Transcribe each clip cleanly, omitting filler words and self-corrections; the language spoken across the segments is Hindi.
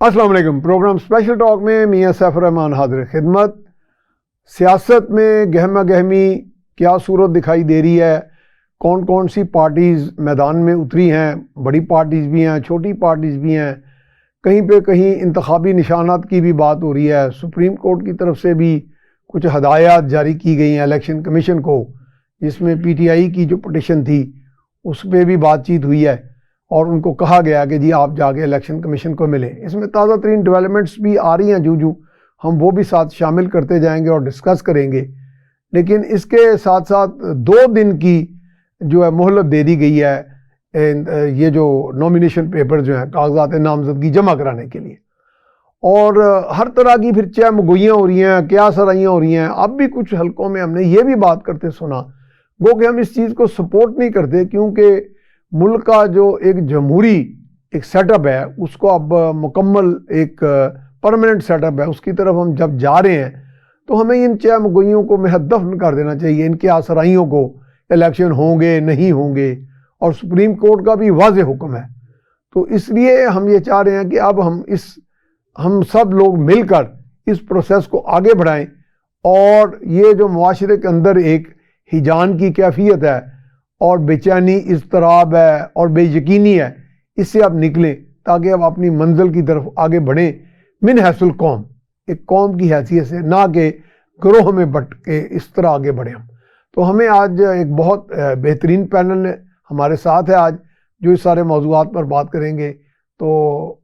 अस्सलाम वालेकुम। प्रोग्राम स्पेशल टॉक में मियां सैफ रहमान हाजिर खिदमत। सियासत में गहमा गहमी क्या सूरत दिखाई दे रही है, कौन कौन सी पार्टीज़ मैदान में उतरी हैं, बड़ी पार्टीज़ भी हैं, छोटी पार्टीज़ भी हैं, कहीं पे कहीं इंतखाबी निशानात की भी बात हो रही है। सुप्रीम कोर्ट की तरफ से भी कुछ हदायत जारी की गई हैं इलेक्शन कमीशन को, जिसमें पीटीआई की जो पटिशन थी उस पर भी बातचीत हुई है और उनको कहा गया कि जी आप जाके इलेक्शन कमीशन को मिलें। इसमें ताज़ा तरीन डेवलपमेंट्स भी आ रही हैं जू हम वो भी साथ शामिल करते जाएंगे और डिस्कस करेंगे। लेकिन इसके साथ साथ 2 दिन की जो है मोहलत दे दी गई है ये जो नॉमिनेशन पेपर जो हैं कागजात नामजदगी जमा कराने के लिए, और हर तरह की फिर चहमगोइयाँ हो रही हैं, क्या सराइयाँ हो रही हैं। अब भी कुछ हलकों में हमने ये भी बात करते सुना गो कि हम इस चीज़ को सपोर्ट नहीं करते, क्योंकि मुल्क का जो एक जमहूरी एक सेटअप है उसको अब मुकम्मल एक परमानेंट सेटअप है, उसकी तरफ हम जब जा रहे हैं तो हमें इन चहमगोइयों को महज दफन कर देना चाहिए। इनके आसराइयों को, इलेक्शन होंगे नहीं होंगे, और सुप्रीम कोर्ट का भी वाज़ेह हुक्म है। तो इसलिए हम ये चाह रहे हैं कि अब हम सब लोग मिलकर इस प्रोसेस को आगे बढ़ाएं और ये जो मुआशरे के अंदर एक हिजान की कैफियत है और बेचैनी, इज़्तिराब है और बेयकीनी है, इससे आप निकलें ताकि आप अपनी मंजिल की तरफ आगे बढ़ें मिन हैसुल कौम, एक कौम की हैसियत से, ना कि ग्रोह में बट के इस तरह आगे बढ़े हम। तो हमें आज एक बहुत बेहतरीन पैनल हमारे साथ है आज जो इस सारे मौज़ूआत पर बात करेंगे। तो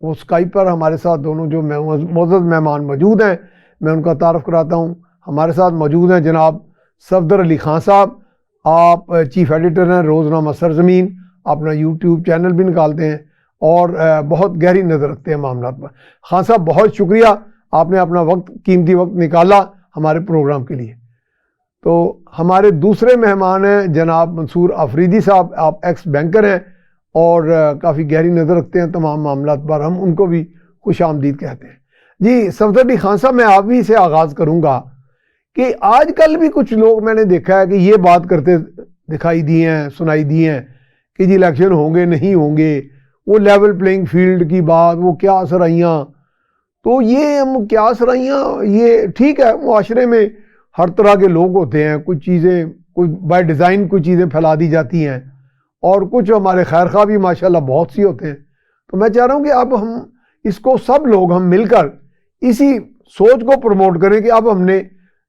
वो स्काइप पर हमारे साथ दोनों जो मोअज़्ज़ज़ मेहमान मौजूद हैं, मैं उनका तारफ़ कराता हूँ। हमारे साथ मौजूद हैं जनाब सफदर अली खान साहब, आप चीफ़ एडिटर हैं रोज़नामा सरज़मीन, अपना यूट्यूब चैनल भी निकालते हैं और बहुत गहरी नज़र रखते हैं मामला पर। खान साहब बहुत शुक्रिया, आपने अपना कीमती वक्त निकाला हमारे प्रोग्राम के लिए। तो हमारे दूसरे मेहमान हैं जनाब मंसूर अफरीदी साहब, आप एक्स बैंकर हैं और काफ़ी गहरी नज़र रखते हैं तमाम मामला पर, हम उनको भी खुश आमदीद कहते हैं। जी सफदर अली खान साहब, मैं आप ही से आगाज़ करूँगा कि आजकल भी कुछ लोग मैंने देखा है कि ये बात करते दिखाई दी हैं, सुनाई दी हैं कि जी इलेक्शन होंगे नहीं होंगे, वो लेवल प्लेइंग फील्ड की बात, वो क्या असराइयाँ। तो ये हम क्या असराइयाँ, ये ठीक है, मुआशरे में हर तरह के लोग होते हैं, कुछ चीज़ें कुछ बाय डिज़ाइन कुछ चीज़ें फैला दी जाती हैं और कुछ हमारे खैर खा भी माशाल्लाह बहुत सी होते हैं। तो मैं चाह रहा हूँ कि अब हम इसको सब लोग हम मिलकर इसी सोच को प्रमोट करें कि अब हमने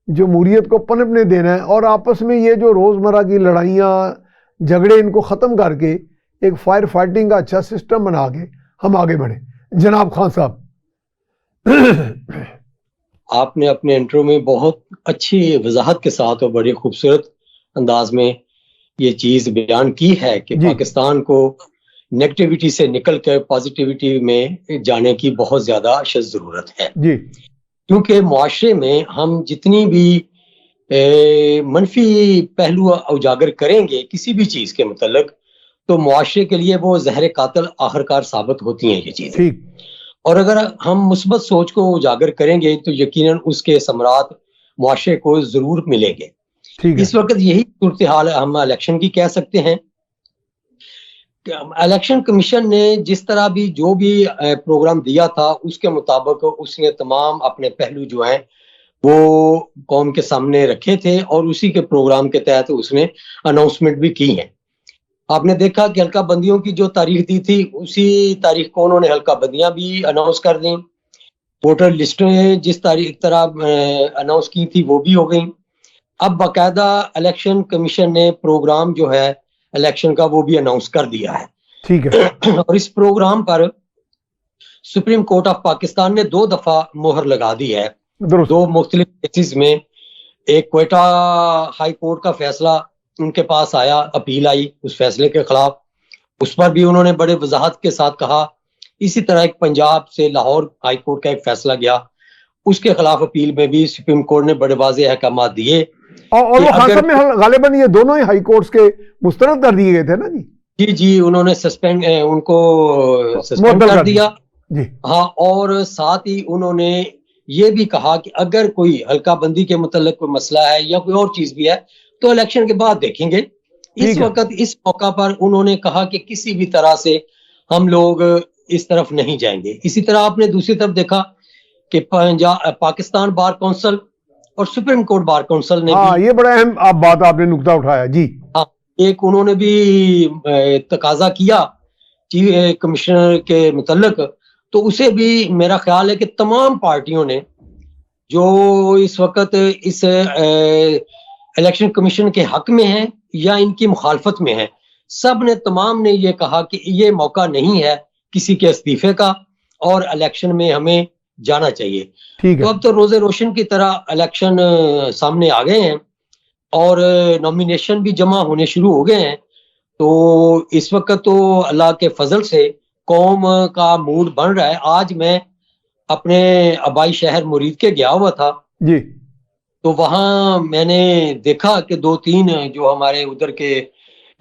जमहूरियत को पनपने देना है और आपस में ये जो रोज़मर्रा की लड़ाइयाँ झगड़े इनको ख़त्म करके एक फायर फाइटिंग का अच्छा सिस्टम बना के हम आगे बढ़े। जनाब खान साहब, आपने अपने इंट्रो में बहुत अच्छी वजाहत के साथ और बड़ी खूबसूरत अंदाज में ये चीज़ बयान की है कि पाकिस्तान को नेगेटिविटी से निकल कर पॉजिटिविटी में जाने की बहुत ज़्यादा अशद ज़रूरत है जी। क्योंकि मुआशरे में हम जितनी भी मनफी पहलू उजागर करेंगे किसी भी चीज़ के मतलब, तो मुआशरे के लिए वो जहर कातिल आखिरकार साबित होती हैं ये चीज़ें। और अगर हम मुस्बत सोच को उजागर करेंगे तो यकीनन उसके समरात मुआशरे को ज़रूर मिलेंगे। इस वक्त यही सूरत हाल हम इलेक्शन की कह सकते हैं। इलेक्शन कमीशन ने जिस तरह भी जो भी प्रोग्राम दिया था उसके मुताबिक उसने तमाम अपने पहलू जो हैं वो कौम के सामने रखे थे और उसी के प्रोग्राम के तहत उसने अनाउंसमेंट भी की है। आपने देखा कि हल्का बंदियों की जो तारीख दी थी उसी तारीख को उन्होंने हल्का बंदियां भी अनाउंस कर दी। वोटर लिस्टें जिस तरह अनाउंस की थी वो भी हो गई। अब बाकायदा इलेक्शन कमीशन ने प्रोग्राम जो है इलेक्शन का वो भी अनाउंस कर दिया है। ठीक है। और इस प्रोग्राम पर सुप्रीम कोर्ट ऑफ पाकिस्तान ने 2 दफा मोहर लगा दी है, 2 मुख्तलिफ केसेस में। एक क्वेटा हाई कोर्ट का फैसला उनके पास आया, अपील आई उस फैसले के खिलाफ, उस पर भी उन्होंने बड़े वजाहत के साथ कहा। इसी तरह एक पंजाब से लाहौर हाई कोर्ट का एक फैसला गया, उसके खिलाफ अपील में भी सुप्रीम कोर्ट ने बड़े वाज़ेह अहकाम दिए। और वो खासम में गालिबन ये दोनों ही हाई कोर्ट्स के मुस्तरद कर दिए गए थे ना जी। जी उन्होंने उनको सस्पेंड कर दिया जी। हाँ, और साथ ही उन्होंने ये भी कहा कि अगर कोई हल्का बंदी के मतलब कोई मसला है या कोई और चीज भी है तो इलेक्शन के बाद देखेंगे। इस वक्त इस मौका पर उन्होंने कहा कि किसी भी तरह से हम लोग इस तरफ नहीं जाएंगे। इसी तरह आपने दूसरी तरफ देखा कि पाकिस्तान बार काउंसिल और सुप्रीम कोर्ट बार काउंसिल ने हाँ, भी, ये बड़ा अहम आप बात आपने नुकता उठाया जी। हाँ, एक उन्होंने भी तकाजा किया चीफ कमिश्नर के मुतल्लिक, तो उसे भी मेरा ख्याल है कि तमाम पार्टियों ने जो इस वक्त इस इलेक्शन कमीशन के हक में हैं या इनकी मुखालफत में हैं, सब ने तमाम ने ये कहा कि ये मौका नहीं है किसी के इस्तीफे का और इलेक्शन में हमें जाना चाहिए। ठीक तो है। अब तो रोजे रोशन की तरह इलेक्शन सामने आ गए हैं और नॉमिनेशन भी जमा होने शुरू हो गए हैं। तो इस वक्त तो अल्लाह के फजल से कौम का मूड बन रहा है। आज मैं अपने आबाई शहर मुरीद के गया हुआ था जी। तो वहां मैंने देखा कि 2-3 जो हमारे उधर के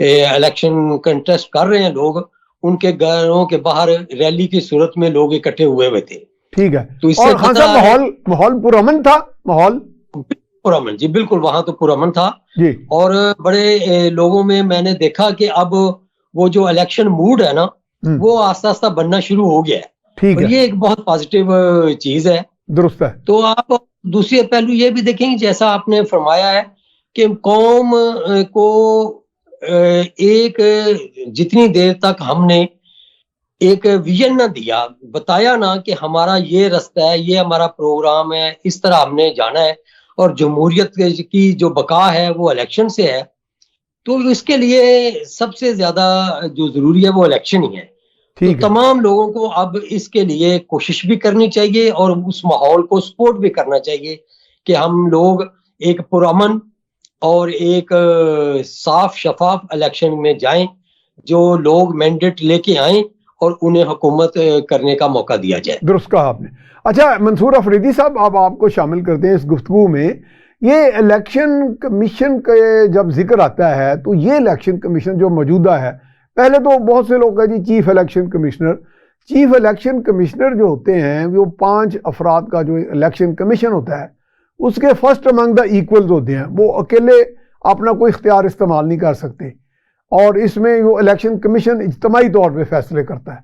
इलेक्शन कंटेस्ट कर रहे हैं लोग, उनके घरों के बाहर रैली की सूरत में लोग इकट्ठे हुए हुए थे। ठीक है। तो इससे और खान साहब माहौल पुरअमन था, माहौल पुरअमन जी, बिल्कुल वहां तो पुरअमन था जी। और बड़े लोगों में मैंने देखा कि अब वो जो इलेक्शन मूड है ना, वो आस्ता आस्ता बनना शुरू हो गया है। ठीक और है, ये एक बहुत पॉजिटिव चीज है। दुरुस्त है। तो आप दूसरे पहलू ये भी देखेंगे, जैसा आपने फरमाया है कि कौम को एक जितनी देर तक हमने एक विजन ना दिया, बताया ना कि हमारा ये रास्ता है, ये हमारा प्रोग्राम है, इस तरह हमने जाना है और जमहूरियत की जो बका है वो इलेक्शन से है, तो इसके लिए सबसे ज्यादा जो जरूरी है वो इलेक्शन ही है। तो तमाम लोगों को अब इसके लिए कोशिश भी करनी चाहिए और उस माहौल को सपोर्ट भी करना चाहिए कि हम लोग एक पुरअमन और एक साफ शफाफ इलेक्शन में जाएं, जो लोग मैंडेट लेके आए और उन्हें हुकूमत करने का मौका दिया जाए। दुरुस्त कहा आपने। अच्छा मंसूर अफरीदी साहब, अब आपको शामिल करते हैं इस गुफ्तगू में। ये इलेक्शन कमीशन के जब जिक्र आता है तो ये इलेक्शन कमीशन जो मौजूदा है, पहले तो बहुत से लोग कहें जी chief election commissioner. Chief election commissioner जो होते हैं वो 5 अफराद का जो इलेक्शन कमीशन होता है उसके फर्स्ट अमंग द इक्वल्स होते हैं। वो अकेले अपना कोई इख्तियार इस्तेमाल नहीं कर सकते और इसमें वो इलेक्शन कमीशन इज्तमाही तौर पे फैसले करता है।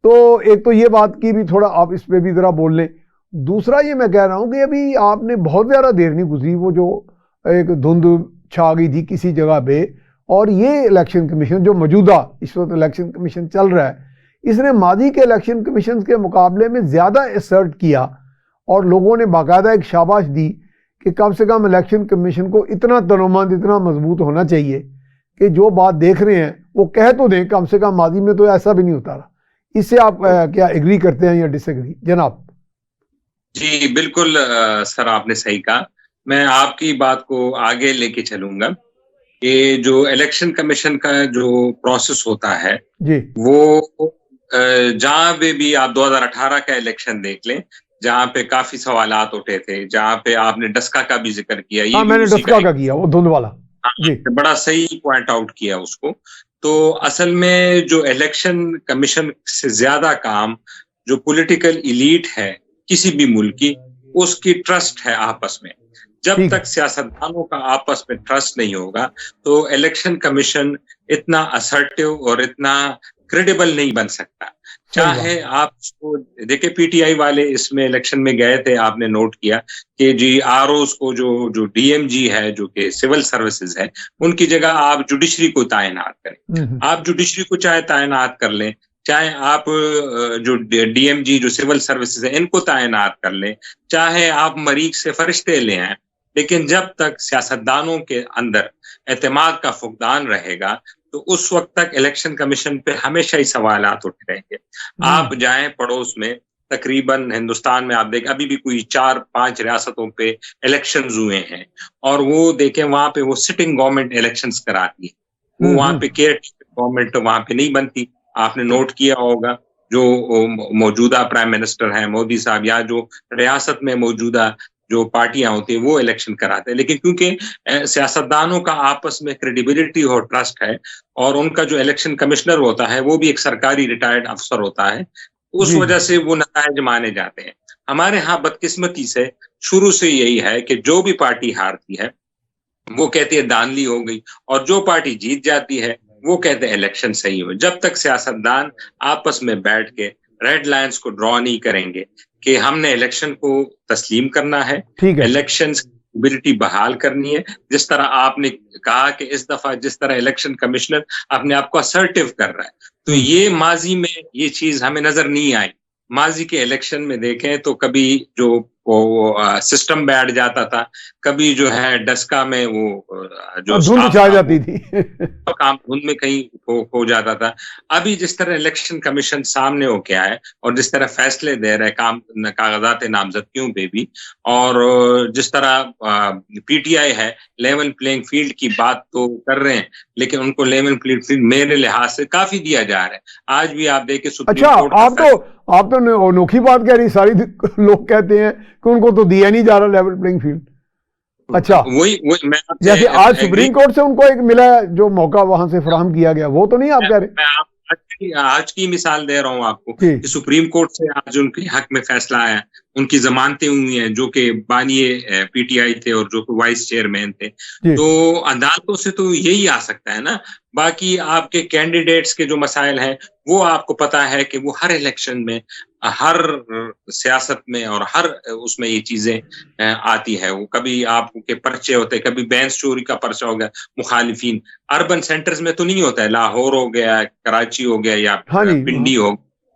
तो एक तो ये बात की भी थोड़ा आप इस पर भी ज़रा बोल लें। दूसरा ये मैं कह रहा हूँ कि अभी आपने बहुत ज़्यादा देर नहीं गुजरी, वो जो एक धुंध छा गई थी किसी जगह पे, और ये इलेक्शन कमीशन जो मौजूदा इस वक्त इलेक्शन कमीशन चल रहा है, इसने माजी के इलेक्शन कमीशन के मुकाबले में ज़्यादा असर्ट किया और लोगों ने बाकायदा एक शाबाश दी कि कम से कम इलेक्शन कमीशन को इतना तनोमंद, इतना मजबूत होना चाहिए कि जो बात देख रहे हैं वो कह तो दें। कम से कम माजी में तो ऐसा भी नहीं होता रहा। इससे आप क्या एग्री करते हैं या डिसएग्री जनाब? जी बिल्कुल सर, आपने सही कहा। मैं आपकी बात को आगे लेके चलूंगा कि जो इलेक्शन कमीशन का जो प्रोसेस होता है जी, वो जहां पे भी आप 2018 का इलेक्शन देख लें, जहां पे काफी सवालात उठे थे, जहां पे आपने डस्का का भी जिक्र किया, ये मैंने डस्का का किया, वो धुंध वाला जी, बड़ा सही पॉइंट आउट किया उसको। तो असल में जो इलेक्शन कमीशन से ज्यादा काम जो पॉलिटिकल इलीट है किसी भी मुल्क की, उसकी ट्रस्ट है आपस में। जब तक सियासतदानों का आपस में ट्रस्ट नहीं होगा तो इलेक्शन कमीशन इतना असर्टिव और इतना क्रेडिबल नहीं बन सकता। चाहे आप उसको देखिए, पीटीआई वाले इसमें इलेक्शन में गए थे, आपने नोट किया कि जी आरओज को जो डीएमजी है जो कि सिविल सर्विसेज है, उनकी जगह आप जुडिशरी को तैनात करें। आप जुडिशरी को चाहे तैनात कर लें, चाहे आप जो डीएमजी जो सिविल सर्विसेज है इनको तैनात कर लें, चाहे आप मरीज से फरिश्ते ले आए, लेकिन जब तक सियासतदानों के अंदर एतमाद का फुकदान रहेगा तो उस वक्त तक इलेक्शन कमीशन पे हमेशा ही सवालात उठ रहेंगे। आप जाएं पड़ोस में, तकरीबन हिंदुस्तान में आप देखें अभी भी कोई 4-5 रियासतों पे इलेक्शन हुए हैं और वो देखें वहां पे वो सिटिंग गवर्नमेंट इलेक्शंस कराती है, वो वहां पे केयर गवर्नमेंट वहां पे नहीं बनती। आपने नोट किया होगा जो मौजूदा प्राइम मिनिस्टर हैं मोदी साहब या जो रियासत में मौजूदा जो पार्टियां होती है वो इलेक्शन कराते हैं, लेकिन क्योंकि सियासतदानों का आपस में क्रेडिबिलिटी और ट्रस्ट है और उनका जो इलेक्शन कमिश्नर होता है वो भी एक सरकारी रिटायर्ड अफसर होता है, उस वजह से वो नतायज माने जाते हैं। हमारे यहाँ बदकिस्मती से शुरू से यही है कि जो भी पार्टी हारती है वो कहती है धांधली हो गई और जो पार्टी जीत जाती है वो कहते हैं इलेक्शन सही हो। जब तक सियासतदान आपस में बैठ के रेड लाइंस को ड्रॉ नहीं करेंगे कि हमने इलेक्शन को तस्लीम करना है, ठीक है, इलेक्शन एबिलिटी बहाल करनी है, जिस तरह आपने कहा कि इस दफा जिस तरह इलेक्शन कमिश्नर अपने आप को असर्टिव कर रहा है, तो ये माजी में ये चीज हमें नजर नहीं आई। माजी के इलेक्शन में देखें तो कभी जो सिस्टम बैठ जाता था, कभी जो है डस्का में वो जो धुंध छा जाती थी काम धुंध में कहीं हो जाता था। अभी जिस तरह इलेक्शन कमीशन सामने होके आए और जिस तरह फैसले दे रहे काम कागजात नामजदगियों पे भी, और जिस तरह पीटीआई है लेवल प्लेइंग फील्ड की बात तो कर रहे हैं, लेकिन उनको लेवल प्लेइंग फील्ड मेरे लिहाज से काफी दिया जा रहा है। आज भी आप देखें सुप्रीम कोर्ट आप तो अनोखी बात कह रही, सारी लोग कहते हैं कि उनको तो दिया नहीं जा रहा लेवल प्लेइंग फील्ड। अच्छा, वही मैं जैसे आज सुप्रीम कोर्ट से उनको एक मिला जो मौका वहां से फराहम किया गया, वो तो नहीं आप कह रहे? मैं आज की मिसाल दे रहा हूं आपको कि सुप्रीम कोर्ट से आज उनके हक में फैसला आया, उनकी जमानतें हुई हैं, जो कि बानिए पीटीआई थे और जो वाइस चेयरमैन थे। तो अदालतों से तो यही आ सकता है ना। बाकी आपके कैंडिडेट्स के जो मसाइल हैं वो आपको पता है कि वो हर इलेक्शन में, हर सियासत में और हर उसमें ये चीजें आती है। वो कभी आपके पर्चे होते, कभी बैंक चोरी का पर्चा हो गया मुखालिफिन, अर्बन सेंटर्स में तो नहीं होता है, लाहौर हो गया, कराची हो गया या पिंडी हो,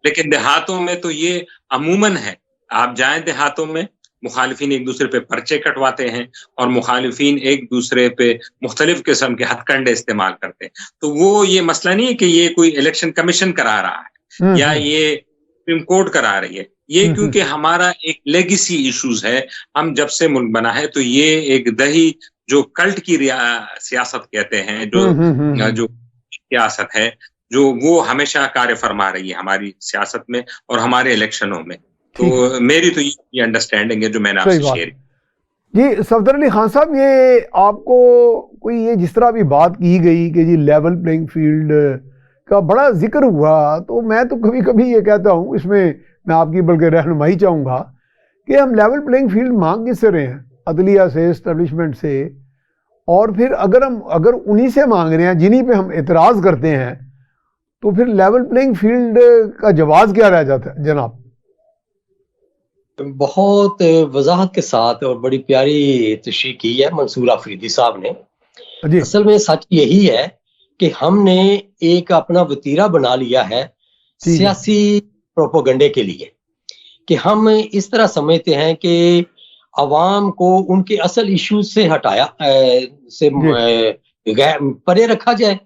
लेकिन देहातों में तो ये अमूमन है। आप जाएं देहातों में, मुखालिफिन एक दूसरे पे पर्चे कटवाते हैं और मुखालिफिन एक दूसरे पे मुख्तलिफ किस्म के हथकंडे इस्तेमाल करते हैं। तो वो ये मसला नहीं है कि ये कोई इलेक्शन कमीशन करा रहा है या ये सुप्रीम कोर्ट करा रही है, ये क्योंकि हमारा एक लेगेसी इश्यूज है। हम जब से मुल्क बना है तो ये एक दही जो कल्ट की सियासत कहते हैं, जो सियासत है, जो वो हमेशा कार्य फरमा रही है हमारी सियासत में और हमारे इलेक्शनों में। तो मेरी तो ये अंडरस्टैंडिंग है जो मैंने आपसे शेयर की। जी सफदर अली खान साहब, ये आपको कोई ये जिस तरह अभी बात की गई कि जी लेवल प्लेइंग फील्ड का बड़ा जिक्र हुआ, तो मैं तो कभी कभी ये कहता हूँ, इसमें मैं आपकी बल्कि रहनुमाई चाहूँगा कि हम लेवल प्लेइंग फील्ड मांग किससे रहे हैं? अदलिया से, एस्टेब्लिशमेंट से, और फिर अगर उन्हीं से मांग रहे हैं जिन्हीं पे हम एतराज़ करते हैं, तो फिर लेवल प्लेइंग फील्ड का जवाब क्या रह जाता है जनाब? बहुत वजाहत के साथ और बड़ी प्यारी तशरीह की है मंसूर आफरीदी साहब ने। असल में सच यही है कि हमने एक अपना वतीरा बना लिया है सियासी प्रोपोगंडे के लिए, कि हम इस तरह समझते हैं कि अवाम को उनके असल इश्यूज से हटाया से परे रखा जाए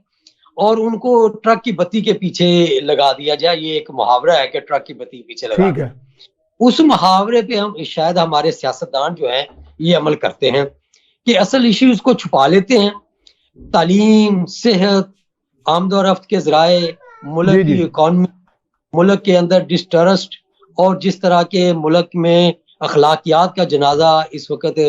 और उनको ट्रक की बत्ती के पीछे लगा दिया जाए। ये एक मुहावरा है कि ट्रक की बत्ती के पीछे लगा दिया। उस मुहावरे पे हम शायद हमारे सियासतदान जो हैं ये अमल करते हैं कि असल इश्यूज को छुपा लेते हैं। तालीम, सेहत, आमदोरफ्त के ज़राए, मुल्क की इकॉनमी, मुल्क के अंदर डिस्ट्रस्ट और जिस तरह के मुल्क में अखलाकियात का जनाजा इस वक्त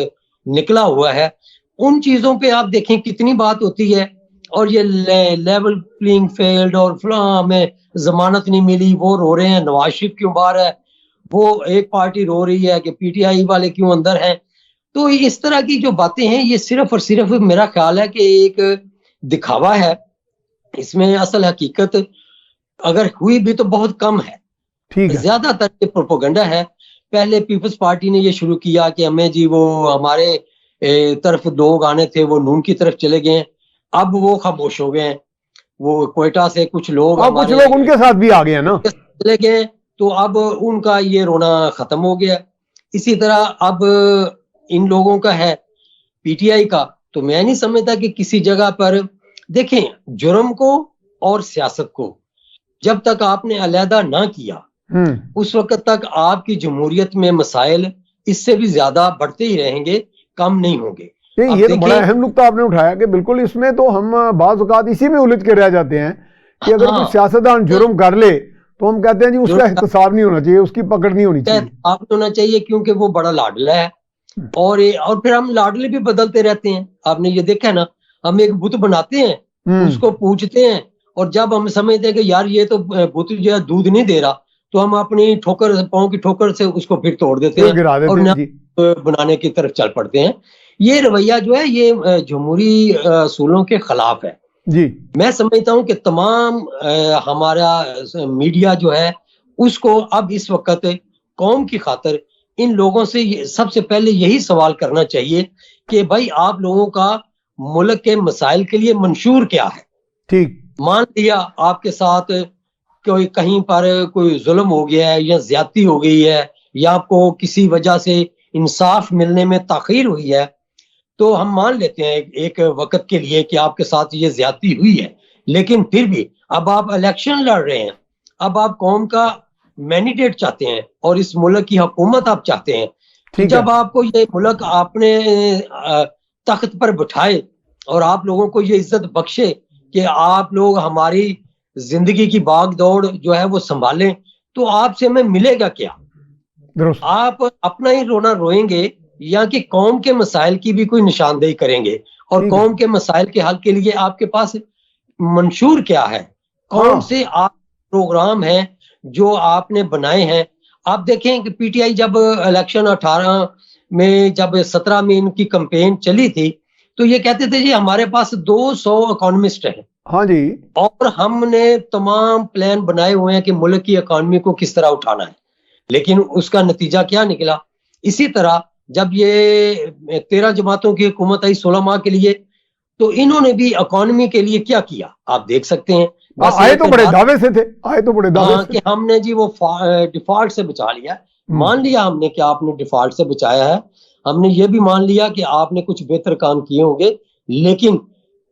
निकला हुआ है, उन चीज़ों पे आप देखें कितनी बात होती है। और ये लेवल प्लेइंग फील्ड और फलां हमें जमानत नहीं मिली, वो रो रहे हैं नवाज शरीफ क्यों बाहर है, वो एक पार्टी रो रही है कि पीटीआई वाले क्यों अंदर हैं। तो इस तरह की जो बातें हैं ये सिर्फ और सिर्फ मेरा ख्याल है कि एक दिखावा है। इसमें असल हकीकत अगर हुई भी तो बहुत कम है, ज्यादातर ये प्रोपोगंडा है। पहले पीपल्स पार्टी ने ये शुरू किया कि हमें जी वो हमारे तरफ लोग आने थे वो नून की तरफ चले गए, अब वो खामोश हो गए हैं। वो क्वेटा से कुछ लोग उनके साथ भी आ गए ना, चले गए, तो अब उनका ये रोना खत्म हो गया। इसी तरह अब इन लोगों का है पीटीआई का। तो मैं नहीं समझता कि किसी जगह पर देखें, जुर्म को और सियासत को जब तक आपने अलहदा ना किया उस वक्त तक आपकी जमहूरियत में मसाइल इससे भी ज्यादा बढ़ते ही रहेंगे, कम नहीं होंगे। ये तो बड़ा अहम नुकता आपने उठाया कि बिल्कुल इसमें तो हम बाज़ औक़ात इसी में उलझ के रह जाते हैं कि अगर कोई सियासतदान जुर्म कर ले तो हम कहते हैं जी उसका एहतसाब नहीं होना चाहिए, उसकी पकड़ नहीं होनी चाहिए। आप होना चाहिए क्योंकि वो बड़ा लाडला है। और फिर हम लाडले भी बदलते रहते हैं। आपने ये देखा है ना, हम एक बुत बनाते हैं, उसको पूछते हैं, और जब हम समझते हैं कि यार ये तो बुत जो है दूध नहीं दे रहा, तो हम अपनी ठोकर, पाँव की ठोकर से उसको फिर तोड़ देते हैं और बनाने की तरफ चल पड़ते हैं। ये रवैया जो है ये जमहूरी असूलों के खिलाफ है। जी मैं समझता हूं कि तमाम हमारा मीडिया जो है उसको अब इस वक्त कौम की खातिर इन लोगों से सबसे पहले यही सवाल करना चाहिए कि भाई आप लोगों का मुल्क के मसाइल के लिए मंशूर क्या है। ठीक, मान लिया आपके साथ कोई कहीं पर कोई जुल्म हो गया है या ज्यादती हो गई है या आपको किसी वजह से इंसाफ मिलने में ताखीर हुई है, तो हम मान लेते हैं एक वक्त के लिए कि आपके साथ ये ज्यादती हुई है, लेकिन फिर भी अब आप इलेक्शन लड़ रहे हैं, अब आप कौम का मैंडेट चाहते हैं और इस मुल्क की हुकूमत आप चाहते हैं। तो ठीक जब है। आपको ये मुल्क आपने तख्त पर बिठाए और आप लोगों को ये इज्जत बख्शे कि आप लोग हमारी जिंदगी की भाग दौड़ जो है वो संभालें, तो आपसे हमें मिलेगा क्या? दुरुस्त, आप अपना ही रोना रोएंगे या कि कौम के मसाइल की भी कोई निशानदेही करेंगे और ठीक है। कौम के मसाइल के हल के लिए आपके पास मंशूर क्या है? कौन हाँ। से आप प्रोग्राम हैं जो आपने बनाए हैं? आप देखें कि पीटीआई जब इलेक्शन 18 में जब 17 में इनकी कैंपेन चली थी तो ये कहते थे जी हमारे पास 200 इकोनॉमिस्ट हैं हाँ जी, और हमने तमाम प्लान बनाए हुए हैं कि मुल्क की इकोनॉमी को किस तरह उठाना है, लेकिन उसका नतीजा क्या निकला? इसी तरह जब ये 13 जमातों की हुकूमत आई 16 माह के लिए, तो इन्होंने भी इकोनॉमी के लिए क्या किया आप देख सकते हैं। बस आए एक तो बड़े बात- दावे से थे, आए तो बड़े दावे हाँ से कि हमने जी वो डिफॉल्ट से बचा लिया। मान लिया हमने कि आपने डिफॉल्ट से बचाया है, हमने ये भी मान लिया कि आपने कुछ बेहतर काम किए होंगे, लेकिन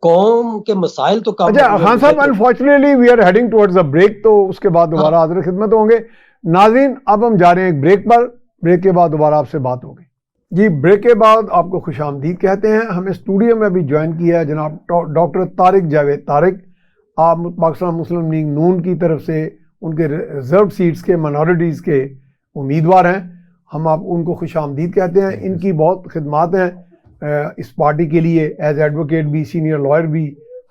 कौम के मसाइल तो काम अच्छा खान साहब, unfortunately we are heading towards a break, तो उसके बाद दोबारा हाजिर खिदमत होंगे। नाज़रीन, अब हम जा रहे हैं एक ब्रेक पर, ब्रेक के बाद दोबारा आपसे बात होगी। जी, ब्रेक के बाद आपको खुशामदीद कहते हैं। हमें स्टूडियो में अभी ज्वाइन किया है जनाब डॉक्टर तारिक जावेद तारिक। आप पाकिस्तान मुस्लिम लीग नून की तरफ से उनके रिजर्व सीट्स के माइनॉरिटीज़ के उम्मीदवार हैं। हम आप उनको खुशामदीद कहते हैं। इनकी बहुत खिदमात हैं इस पार्टी के लिए, एज एडवोकेट भी, सीनियर लॉयर भी,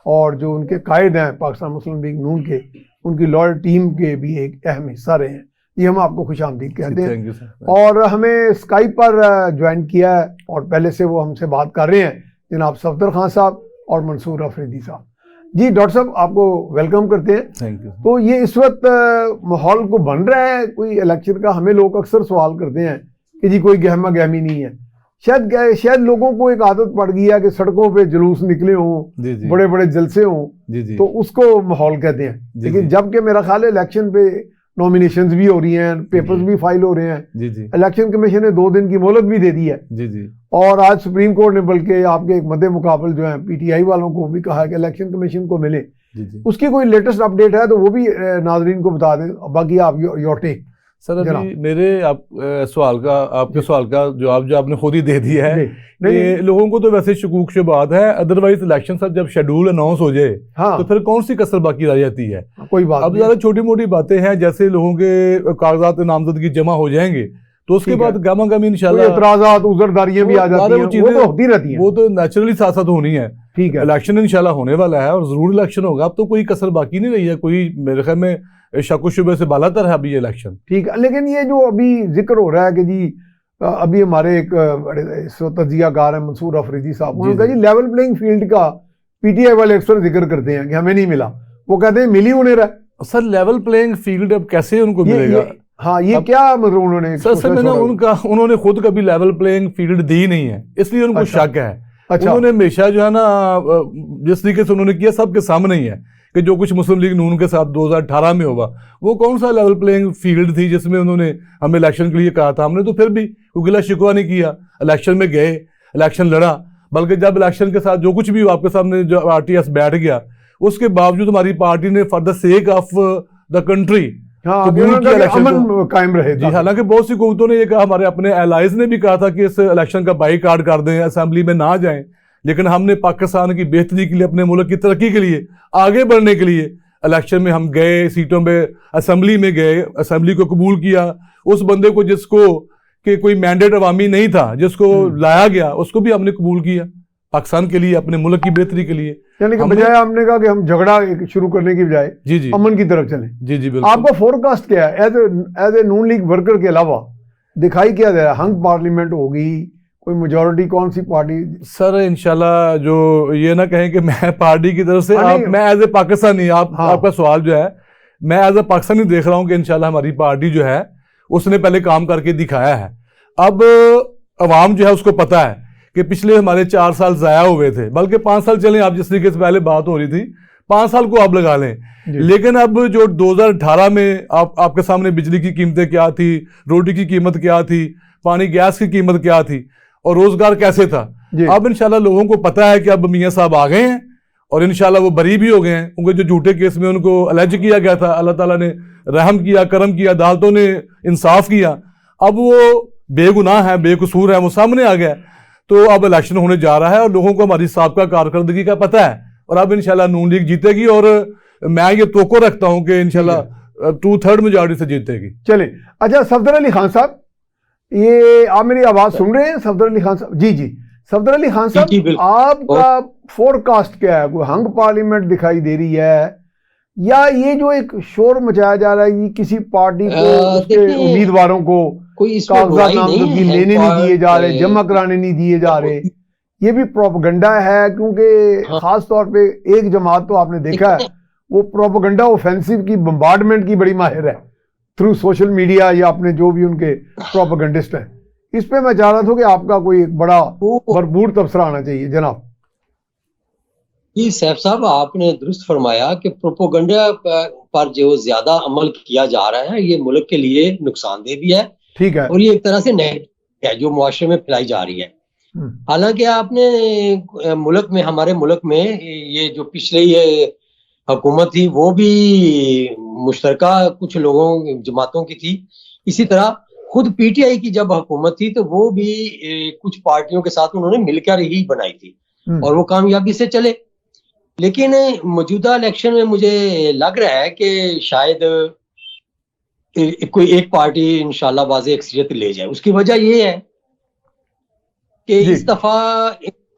और जो उनके कायद हैं पाकिस्तान मुस्लिम लीग नून के, उनकी लॉयर टीम के भी एक अहम हिस्सा रहे हैं। ये हम आपको खुशामदीद कहते हैं। और हमें स्काइप पर ज्वाइन किया है और पहले से वो हमसे बात कर रहे हैं जनाब सफदर खान साहब और मंसूर अफरीदी साहब। जी डॉक्टर साहब, आपको वेलकम करते हैं। Thank you. तो ये इस वक्त माहौल को बन रहा है कोई इलेक्शन का? हमें लोग अक्सर सवाल करते हैं कि जी कोई गहमा गहमी नहीं है। शायद लोगों को एक आदत पड़ गई है कि सड़कों पे जुलूस निकले हों, बड़े बड़े जलसे हों, तो उसको माहौल कहते हैं। लेकिन जबकि मेरा ख्याल है इलेक्शन पे नॉमिनेशंस भी हो रही हैं, पेपर्स भी फाइल हो रहे हैं। इलेक्शन कमीशन ने 2 दिन की मोहलत भी दे दी है। और आज सुप्रीम कोर्ट ने बल्कि आपके एक मद्दे मुकाबल जो है पीटीआई वालों को भी कहा कि इलेक्शन कमीशन को मिले। उसकी कोई लेटेस्ट अपडेट है तो वो भी नाजरीन को बता दें। बाकी आप योर टेक। सर, अभी मेरे आपके सवाल का जवाब जो आपने खुद ही दे दिया है कि लोगों को तो वैसे शकूक शुबात है, अदरवाइज इलेक्शन सर जब शेड्यूल अनाउंस हो जाए तो फिर कौन सी कसर बाकी रह जाती है? कोई बात अब ज्यादा छोटी मोटी बातें हैं, जैसे लोगों के कागजात नामजदगी जमा हो जाएंगे तो उसके बाद गामा गामी इंशाल्लाह एतराज़ात उज़रदारियां भी आ जाती हैं, वो तो होती रहती हैं, वो तो नेचुरली साथ साथ होनी है। ठीक है, इलेक्शन इंशाल्लाह होने वाला है और जरूर इलेक्शन होगा। अब तो कोई कसर बाकी नहीं रही है, कोई मेरे ख्याल में शक शुबे से बालातर है अभी ये इलेक्शन। ठीक है, लेकिन ये जो अभी जिक्र हो रहा है कि जी अभी हमारे एक बड़े तजियाकार हैं मंसूर अफरीदी साहब, उन्होंने कहा जी लेवल प्लेइंग फील्ड का पीटीआई वाले अक्सर जिक्र करते हैं कि हमें नहीं मिला। वो कहते हैं मिल ही होने रहा। सर लेवल प्लेइंग फील्ड अब कैसे उनको मिलेगा? हाँ, ये क्या मतलब उन्होंने उन्होंने खुद कभी लेवल प्लेइंग फील्ड दी नहीं है, इसलिए उनको शक है। अच्छा। उन्होंने हमेशा जो है ना जिस तरीके से उन्होंने किया सबके सामने ही है कि जो कुछ मुस्लिम लीग नून के साथ 2018 में हुआ वो कौन सा लेवल प्लेइंग फील्ड थी जिसमें उन्होंने हमें इलेक्शन के लिए कहा था? हमने तो फिर भी गिला शिकवा नहीं किया, इलेक्शन में गए, इलेक्शन लड़ा, बल्कि जब इलेक्शन के साथ जो कुछ भी आपके सामने जो RTS बैठ गया उसके बावजूद हमारी पार्टी ने for the sake of the country अमन कायम रहे। जी, हालांकि बहुत सी हुकूमतों ने ये कहा, हमारे अपने एलाइज ने भी कहा था कि इस इलेक्शन का बाईकाट कर दें, असेंबली में ना जाएं, लेकिन हमने पाकिस्तान की बेहतरी के लिए, अपने मुल्क की तरक्की के लिए, आगे बढ़ने के लिए इलेक्शन में हम गए, सीटों पे असेंबली में गए, असेंबली को कबूल किया। उस बंदे को जिसको कि कोई मैंडेट अवामी नहीं था, जिसको लाया गया, उसको भी हमने कबूल किया पाकिस्तान के लिए, अपने मुल्क की बेहतरी के लिए। यानी कि बजाय हमने कहा कि हम झगड़ा शुरू करने की बजाय जी अमन की तरफ चलें। जी बिल्कुल। आपका फोरकास्ट क्या है as a Noon League worker के अलावा? दिखाई क्या दे रहा है? हंग पार्लियामेंट होगी, कोई मेजॉरिटी कौन सी पार्टी? सर इंशाल्लाह, जो ये ना कहें कि मैं पार्टी की तरफ से, हाँ, मैं एज ए पाकिस्तानी, हाँ। आपका सवाल जो है, मैं एज ए पाकिस्तानी देख रहा हूँ कि इंशाल्लाह हमारी पार्टी जो है उसने पहले काम करके दिखाया है। अब अवाम जो है उसको पता है कि पिछले हमारे 4 साल ज़ाया हुए थे, बल्कि 5 साल चलें, आप जिस तरीके से पहले बात हो रही थी 5 साल को आप लगा लें। लेकिन अब जो 2018 में आपके सामने बिजली की कीमतें क्या थी, रोटी की कीमत क्या थी, पानी गैस की कीमत क्या थी और रोजगार कैसे था, अब इंशाल्लाह लोगों को पता है कि अब मियां साहब आ गए हैं और इंशाल्लाह वो बरी भी हो गए हैं। उनके जो झूठे केस में उनको अलर्ज किया गया था, अल्लाह ताला ने रहम किया, करम किया, अदालतों ने इंसाफ किया, अब वो बेगुनाह है, बेकसूर है, वो सामने आ गया। तो अब इलेक्शन होने जा रहा है और लोगों को हमारी साबका कारकर्दगी का पता है और अब इंशाल्लाह नून लीग जीतेगी और मैं ये तोको रखता हूं कि इंशाल्लाह 2/3 मेजॉरिटी से जीतेगी। चले, अच्छा सफदर अली खान साहब, ये आप मेरी आवाज सुन रहे हैं? सफदर अली खान साहब, जी जी, सफदर अली खान साहब, आपका फोरकास्ट क्या है? कोई हंग पार्लियामेंट दिखाई दे रही है या ये जो एक शोर मचाया जा रहा है कि किसी पार्टी को उसके उम्मीदवारों को कागजात नामजदगी लेने नहीं दिए जा रहे, जमा कराने नहीं दिए जा रहे, ये भी प्रोपेगेंडा है? क्योंकि खास तौर पे एक जमात तो आपने देखा है वो प्रोपेगेंडा ऑफेंसिव की, बम्बार्डमेंट की बड़ी माहिर है थ्रू सोशल मीडिया या अपने जो भी उनके प्रोपेगेंडिस्ट हैं। इस पे मैं चाह रहा था कि आपका कोई एक बड़ा भरपूर तबसरा आना चाहिए जनाब। जी सैफ साहब, आपने दुरुस्त फरमाया कि प्रोपेगेंडा पर जो ज्यादा अमल किया जा रहा है ये मुल्क के लिए नुकसानदेह भी है, ठीक है, और ये एक तरह से नेगेटिव है जो मुआशरे में फैलाई जा रही है। हालांकि आपने मुल्क में, हमारे मुल्क में ये जो पिछले ये हुकूमत थी वो भी मुश्तरका कुछ लोगों जमातों की थी, इसी तरह खुद पीटीआई की जब हुकूमत थी तो वो भी कुछ पार्टियों के साथ उन्होंने मिलकर ही बनाई थी और वो कामयाबी से चले। लेकिन मौजूदा इलेक्शन में मुझे लग रहा है कि शायद कोई एक पार्टी इंशाल्लाह वाज़े अक्सरियत ले जाए। उसकी वजह ये है कि इस दफा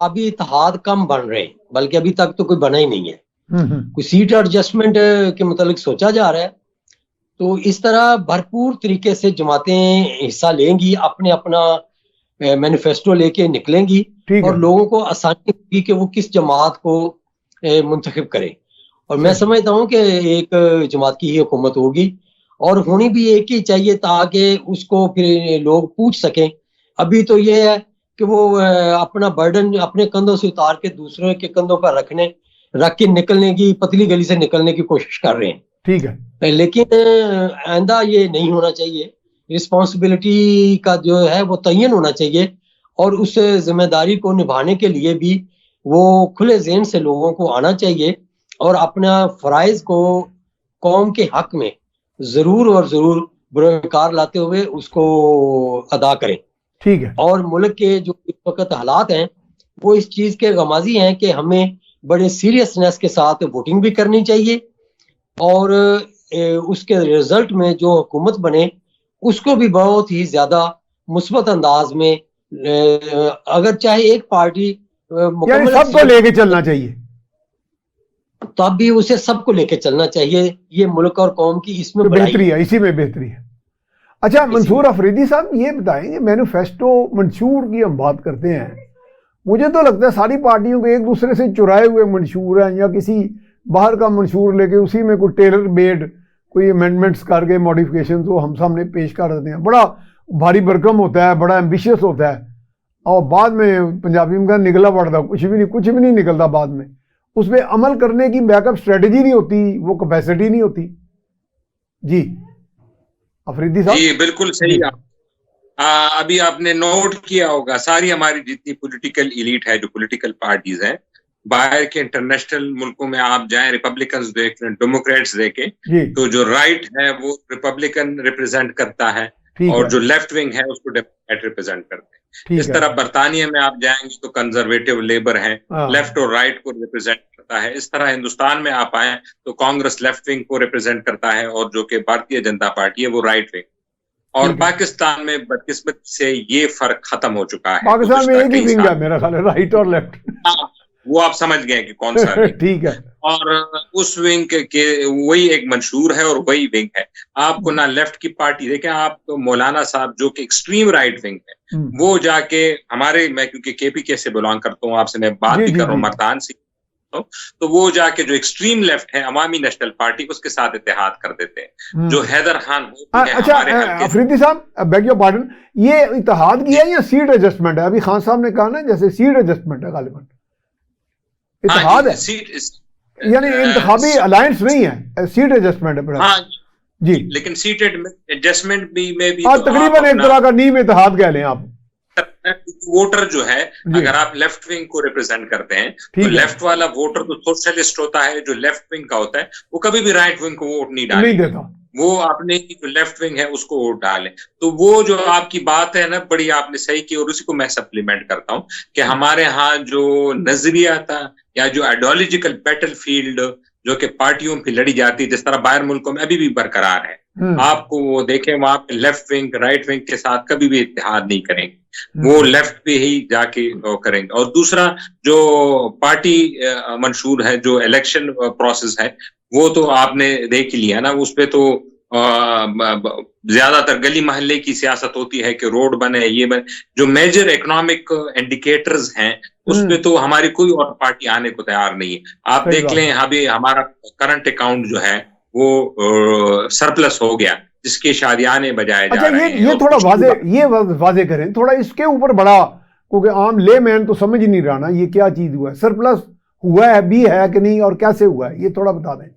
अभी इत्तेहाद कम बन रहे, बल्कि अभी तक तो कोई बना ही नहीं है। कोई सीट एडजस्टमेंट के मुतालिक सोचा जा रहा है, तो इस तरह भरपूर तरीके से जमातें हिस्सा लेंगी, अपने अपना मैनिफेस्टो लेके निकलेंगी और लोगों को आसानी होगी कि वो किस जमात को मुंतखब करें। और मैं समझता हूँ कि एक जमात की ही हुकूमत होगी और होनी भी एक ही चाहिए ताकि उसको फिर लोग पूछ सकें। अभी तो ये है कि वो अपना बर्डन अपने कंधों से उतार के दूसरों के कंधों पर रख के निकलने की, पतली गली से निकलने की कोशिश कर रहे हैं। ठीक है, लेकिन आइंदा ये नहीं होना चाहिए। रिस्पॉन्सिबिलिटी का जो है वो तयन होना चाहिए और उस जिम्मेदारी को निभाने के लिए भी वो खुले ज़हन से लोगों को आना चाहिए और अपना फ़राइज़ को कौम के हक में ज़रूर और ज़रूर बुरकार लाते हुए उसको अदा करें। ठीक है, और मुल्क के जो इस वक्त हालात हैं वो इस चीज़ के गमाजी हैं कि हमें बड़े सीरियसनेस के साथ वोटिंग भी करनी चाहिए और उसके रिजल्ट में जो हुकूमत बने उसको भी बहुत ही ज्यादा मुस्बत अंदाज में, अगर चाहे एक पार्टी यानी सबको लेके चलना चाहिए, तब भी उसे सबको लेके चलना चाहिए। ये मुल्क और कौम की इसमें तो बेहतरी है, इसी में बेहतरी है। अच्छा मंसूर अफरीदी साहब, ये बताएं, मैनिफेस्टो मंशूर की हम बात करते हैं, मुझे तो लगता है सारी पार्टियों के एक दूसरे से चुराए हुए मंशूर हैं या किसी बाहर का मंशूर लेके उसी में कोई टेलर मेड कोई अमेंडमेंट्स करके मॉडिफिकेशन तो हम सामने पेश कर देते हैं। बड़ा भारी भरकम होता है, बड़ा एम्बिशियस होता है और बाद में पंजाबी में निकला पड़ता, कुछ भी नहीं निकलता बाद में। उस पर अमल करने की बैकअप स्ट्रेटजी नहीं होती, वो कैपेसिटी नहीं होती। जी अफरीदी साहब। जी बिल्कुल सही। अभी आपने नोट किया होगा सारी हमारी जितनी पॉलिटिकल एलीट है, जो पॉलिटिकल पार्टीज हैं, बाहर के इंटरनेशनल मुल्कों में आप जाएं, रिपब्लिकन्स देख लें, डेमोक्रेट्स देखें, तो जो राइट है वो रिपब्लिकन रिप्रेजेंट करता है और जो लेफ्ट विंग है उसको डेमोक्रेट रिप्रेजेंट करते हैं। इस तरह बरतानिया में आप जाएंगे तो कंजर्वेटिव लेबर है, लेफ्ट और राइट को रिप्रेजेंट करता है। इस तरह हिंदुस्तान में आप आए तो कांग्रेस लेफ्ट विंग को रिप्रेजेंट करता है और जो कि भारतीय जनता पार्टी है वो राइट विंग। और पाकिस्तान में बदकिस्मत से ये फर्क खत्म हो चुका है। पाकिस्तान में एक ही विंग है मेरा ख्याल है, राइट और लेफ्ट। वो आप समझ गए कि कौन सा विंग। ठीक है। और उस विंग के वही एक मंशूर है और वही विंग है। आपको ना लेफ्ट की पार्टी देखें, आप तो मौलाना साहब जो कि एक्सट्रीम राइट विंग है, वो जाके हमारे, मैं क्योंकि केपीके से बिलोंग करता हूँ, आपसे मैं बात भी कर रहा हूँ मर्दान से, तो वो जाके जो एक्सट्रीम लेफ्ट है अवामी नेशनल पार्टी, उसके साथ इत्तेहाद कर देते हैं। जो हैदर खान अच्छा अफरीदी साहब, बेग योर पार्डन, ये इत्तेहाद किया है या सीट एडजस्टमेंट है? अभी खान साहब ने कहा ना जैसे सीट एडजस्टमेंट है, गालिबन इत्तेहाद है, यानी इंतखाबी अलायंस नहीं है, सीट एडजस्टमेंट है। हाँ जी, लेकिन सीट एडजस्टमेंट में भी तकरीबन एक तरह का नीम इत्तेहाद कह लें आप। वोटर जो है, अगर आप लेफ्ट विंग को रिप्रेजेंट करते हैं तो लेफ्ट वाला वोटर तो सोशलिस्ट होता है, जो लेफ्ट विंग का होता है वो कभी भी राइट विंग को वोट नहीं डालेगा, वो अपने जो लेफ्ट विंग है उसको वोट डाले। तो वो जो आपकी बात है ना, बड़ी आपने सही की, और उसी को मैं सप्लीमेंट करता हूं कि हमारे यहाँ जो नजरिया था या जो आइडियोलॉजिकल बैटलफील्ड जो कि पार्टियों पे लड़ी जाती है, जिस तरह बाहर मुल्कों में अभी भी बरकरार है, आपको वो देखें वहां पे लेफ्ट विंग राइट विंग के साथ कभी भी इत्तेहाद नहीं करेंगे, वो लेफ्ट पे ही जाके करेंगे। और दूसरा जो पार्टी मंशूर है, जो इलेक्शन प्रोसेस है, वो तो आपने देख ही लिया ना, उस पे तो ज्यादातर गली मोहल्ले की सियासत होती है कि रोड बने, ये बने, जो मेजर इकोनॉमिक इंडिकेटर्स हैं उस पे तो हमारी कोई और पार्टी आने को तैयार नहीं है। आप देख लें, अभी हमारा करंट अकाउंट जो है वो सरप्लस हो गया, जिसके शादियाने बजाए जा रहे हैं। ये थोड़ा वाजे करें थोड़ा इसके ऊपर, बड़ा क्योंकि आम ले मैन तो समझ ही नहीं रहा ना ये क्या चीज हुआ है, सरप्लस हुआ है भी है कि नहीं और कैसे हुआ है, ये थोड़ा बता दें।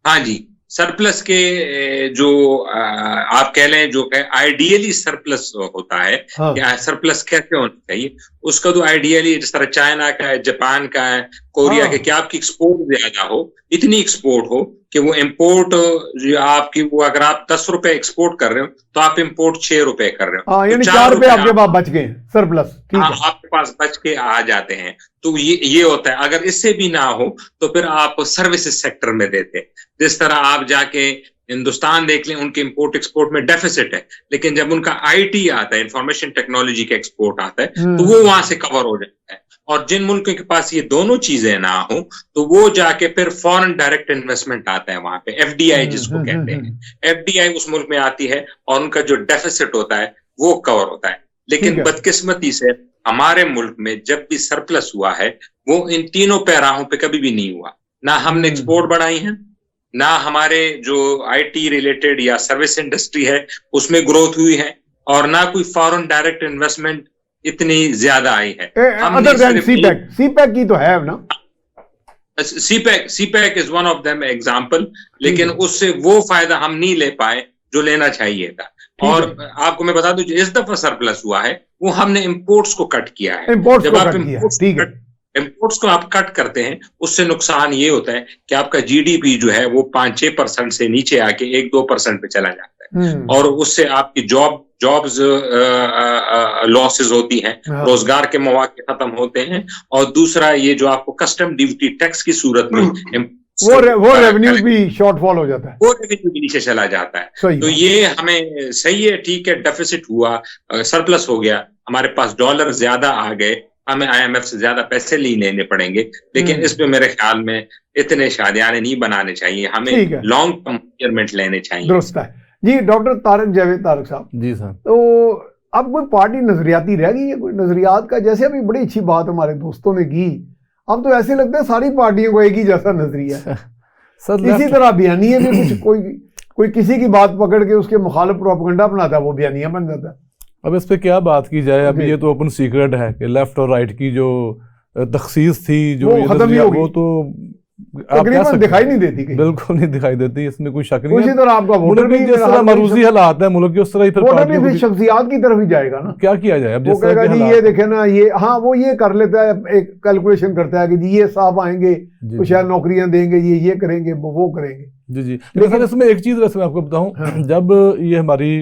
हाँ जी, सरप्लस के जो आप कह लें जो आइडियली सरप्लस होता है, हाँ। कि सरप्लस कैसे होना चाहिए, उसका तो आइडियली जिस तरह चाइना का है, जापान का है, कोरिया हाँ। के, कि आपकी एक्सपोर्ट ज्यादा हो, इतनी एक्सपोर्ट हो कि वो इंपोर्ट जो आपकी, वो अगर आप 10 रुपए एक्सपोर्ट कर रहे हो तो आप इंपोर्ट 6 रुपए कर रहे हो, यानी 4 रुपए आपके पास बच गए सरप्लस, आपके पास बच के आ जाते हैं। तो ये होता है। अगर इससे भी ना हो तो फिर आप सर्विसेज सेक्टर में देते हैं, जिस तरह आप जाके हिंदुस्तान देख लें, उनके इंपोर्ट एक्सपोर्ट में डेफिसिट है, लेकिन जब उनका आईटी आता है, इंफॉर्मेशन टेक्नोलॉजी का एक्सपोर्ट आता है, तो वो वहां से कवर हो जाता है। और जिन मुल्कों के पास ये दोनों चीजें ना हो तो वो जाके फिर फॉरेन डायरेक्ट इन्वेस्टमेंट आता है वहां पे, एफडीआई जिसको कहते हैं, एफडीआई उस मुल्क में आती है और उनका जो डेफिसिट होता है वो कवर होता है। लेकिन बदकिस्मती से हमारे मुल्क में जब भी सरप्लस हुआ है वो इन तीनों पैराहों पे कभी भी नहीं हुआ, ना हमने एक्सपोर्ट बढ़ाई है, ना हमारे जो आईटी रिलेटेड या सर्विस इंडस्ट्री है उसमें ग्रोथ हुई है, और ना कोई फॉरेन डायरेक्ट इन्वेस्टमेंट इतनी ज्यादा आई है। सीपैक की तो है ना, CPEC is one of them example, लेकिन उससे वो फायदा हम नहीं ले पाए जो लेना चाहिए था। और आपको मैं बता दूं, जो इस दफा सरप्लस हुआ है वो हमने इंपोर्ट्स को कट किया है। जब आप इंपोर्ट्स को आप कट करते हैं, उससे नुकसान ये होता है कि आपका जीडीपी जो है वो 5-6% से नीचे आके 1-2% पे चला जाता है, और उससे आपकी जॉब्स लॉसेस होती हैं, रोजगार के मौके खत्म होते हैं, और दूसरा ये जो आपको कस्टम ड्यूटी टैक्स की सूरत में वो रेवेन्यू भी शॉर्टफॉल हो जाता है, वो रेवेन्यू भी नीचे चला जाता है। तो ये हमें सही है, ठीक है, डेफिसिट हुआ, सरप्लस हो गया, हमारे पास डॉलर ज्यादा आ गए, हमें आईएमएफ से ज्यादा पैसे नहीं लेने पड़ेंगे, लेकिन इस पे मेरे ख्याल में इतने शादियाने नहीं बनाने चाहिए, हमें लॉन्ग टर्म मेजरमेंट लेने चाहिए। दुरुस्त है जी। डॉक्टर तारक जावेद तारक साहब जी साहब, तो अब कोई पार्टी नजरियाती रह गई है? कोई नजरियात का, जैसे अभी बड़ी अच्छी बात हमारे दोस्तों ने की, अब तो ऐसे लगता है सारी पार्टियों को एक ही जैसा नजरिया है। इसी तरह बयानिया में कुछ कोई किसी की बात पकड़ के उसके मुखालिफ प्रोपेगेंडा बनाता है, वो बयानिया बन जाता है। अब इस पे क्या बात की जाए, अभी ये तो ओपन सीक्रेट है कि लेफ्ट और राइट की जो तखसीस थी, जो वो खत्म ही हो गई, वो तो तकरीबन दिखाई नहीं देती, बिल्कुल नहीं दिखाई देती, इसमें कोई शक नहीं है। उसी तरह आपका वोटर भी जिस तरह मरूजी हालात है मुल्क के, उस तरह ही वोटर भी शख्सियात की तरफ ही जाएगा ना। क्या किया जाए अब, वो कहेगा जी ये देखे ना, ये हाँ वो ये कर लेता है, एक कैलकुलेशन करता है कि जी ये साहब आएंगे तो शायद नौकरियां देंगे, ये करेंगे, वो करेंगे। जी जी। लेकिन इसमें एक चीज वैसे मैं आपको बताऊं, जब ये हमारी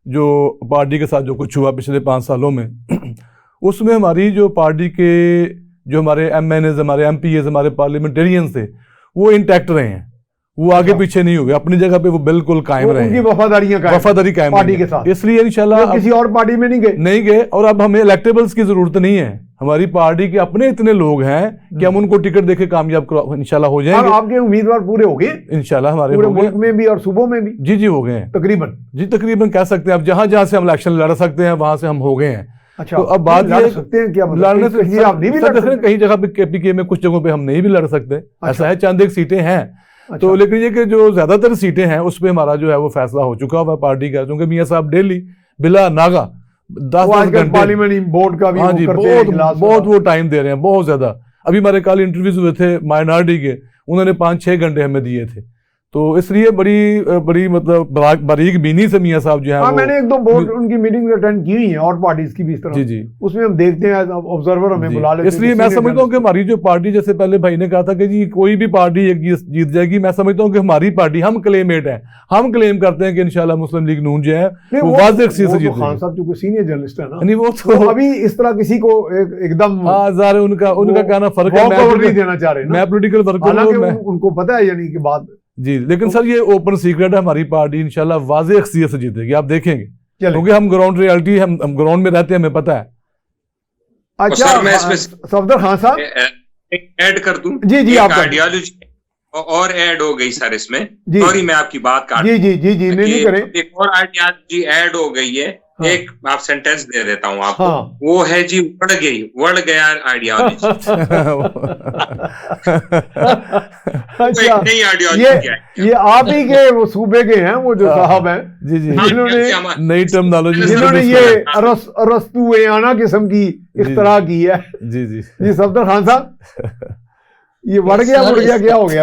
जो पार्टी के साथ जो कुछ हुआ पिछले 5 सालों में, उसमें हमारी जो पार्टी के जो हमारे MNAs, हमारे MPAs, हमारे पार्लियामेंटेरियंस थे, वो इंटैक्ट रहे हैं, वो आगे पीछे नहीं हुए, अपनी जगह पे वो बिल्कुल कायम रहे, उनकी वफादारी कायम पार्टी के साथ, इसलिए इंशाल्लाह किसी और पार्टी में नहीं गए। और अब हमें इलेक्टेबल्स की जरूरत नहीं है, हमारी पार्टी के अपने इतने लोग हैं कि हम उनको टिकट देके कामयाब इंशाल्लाह हो जाएंगे। आपके उम्मीदवार पूरे हो गए इंशाल्लाह, हमारे पूरे मुल्क में भी और सूबों में भी? जी हो गए हैं तकरीबन कह सकते हैं। अब जहां जहां से हम इलेक्शन लड़ सकते हैं वहां से हम हो गए हैं। अच्छा, तो अब बात लड़ सकते हैं क्या? लड़ने से आप नहीं भी लड़ सकते? कहीं जगह पे केपीके में कुछ जगहों पे हम नहीं भी लड़ सकते, ऐसा है, चंद एक सीटें हैं। तो लेकिन ये कि जो ज्यादातर सीटें हैं उस पर हमारा जो है वो फैसला हो चुका हुआ पार्टी का, क्योंकि मियां साहब डेली बिला नागा 10 घंटे पार्लियामेंट बोर्ड का भी हाँ जी बहुत वो टाइम दे रहे हैं, बहुत ज्यादा। अभी हमारे कल इंटरव्यूज हुए थे माइनॉरिटी के, उन्होंने 5-6 घंटे हमें दिए थे। तो इसलिए बड़ी मतलब बारीक बीनी से मियां साहब जो है, मैंने 1-2 बोर्ड उनकी मीटिंग अटेंड की हुई है और पार्टीज की भी इस तरह। जी उसमें हम देखते हैं, ऑब्जर्वर हमें बुला लेते हैं। इसलिए मैं समझता हूँ कि हमारी जो पार्टी, जैसे पहले भाई ने कहा था कि जी कोई भी पार्टी एक जीत जाएगी, मैं समझता हूँ कि हमारी पार्टी, हम क्लेमेट है, हम क्लेम करते हैं कि इंशाल्लाह मुस्लिम लीग नून जो है वो वाज़ेह से जीतेगी। खान साहब चूंकि सीनियर जर्नलिस्ट है ना, नहीं वो तो अभी इस तरह किसी को एकदम उनका कहना फर्क है, नहीं देना चाह रहे, मैं पॉलिटिकल वर्कर हूं, उनको पता है यानी कि बात जी। लेकिन सर ये ओपन सीक्रेट है, हमारी पार्टी इंशाल्लाह वाज़ेह अक्सियत से जीतेगी, आप देखेंगे, क्योंकि हम ग्राउंड रियलिटी, हम ग्राउंड में रहते हैं, हमें पता है। अच्छा सफदर खान साहब ऐड कर दूं? जी आप आइडियोलॉजी और ऐड हो गई सर इसमें, सॉरी मैं आपकी बात काट, जी नहीं करें। एक और आइडियोलॉजी ऐड हो गई है। हाँ। एक आप सेंटेंस दे देता हूँ आपको। हाँ। वो है जी बढ़ गया आइडियोलॉजी। अच्छा, नई आइडियोलॉजी ये आप ही के वो सूबे के हैं, वो जो साहब हैं जी जिन्होंने नई टर्मिनोलॉजी, जिन्होंने ये अरस्तुआना किस्म की इख्तरा की है। जी सफदर खान साहब, ये बढ़ गया क्या हो गया?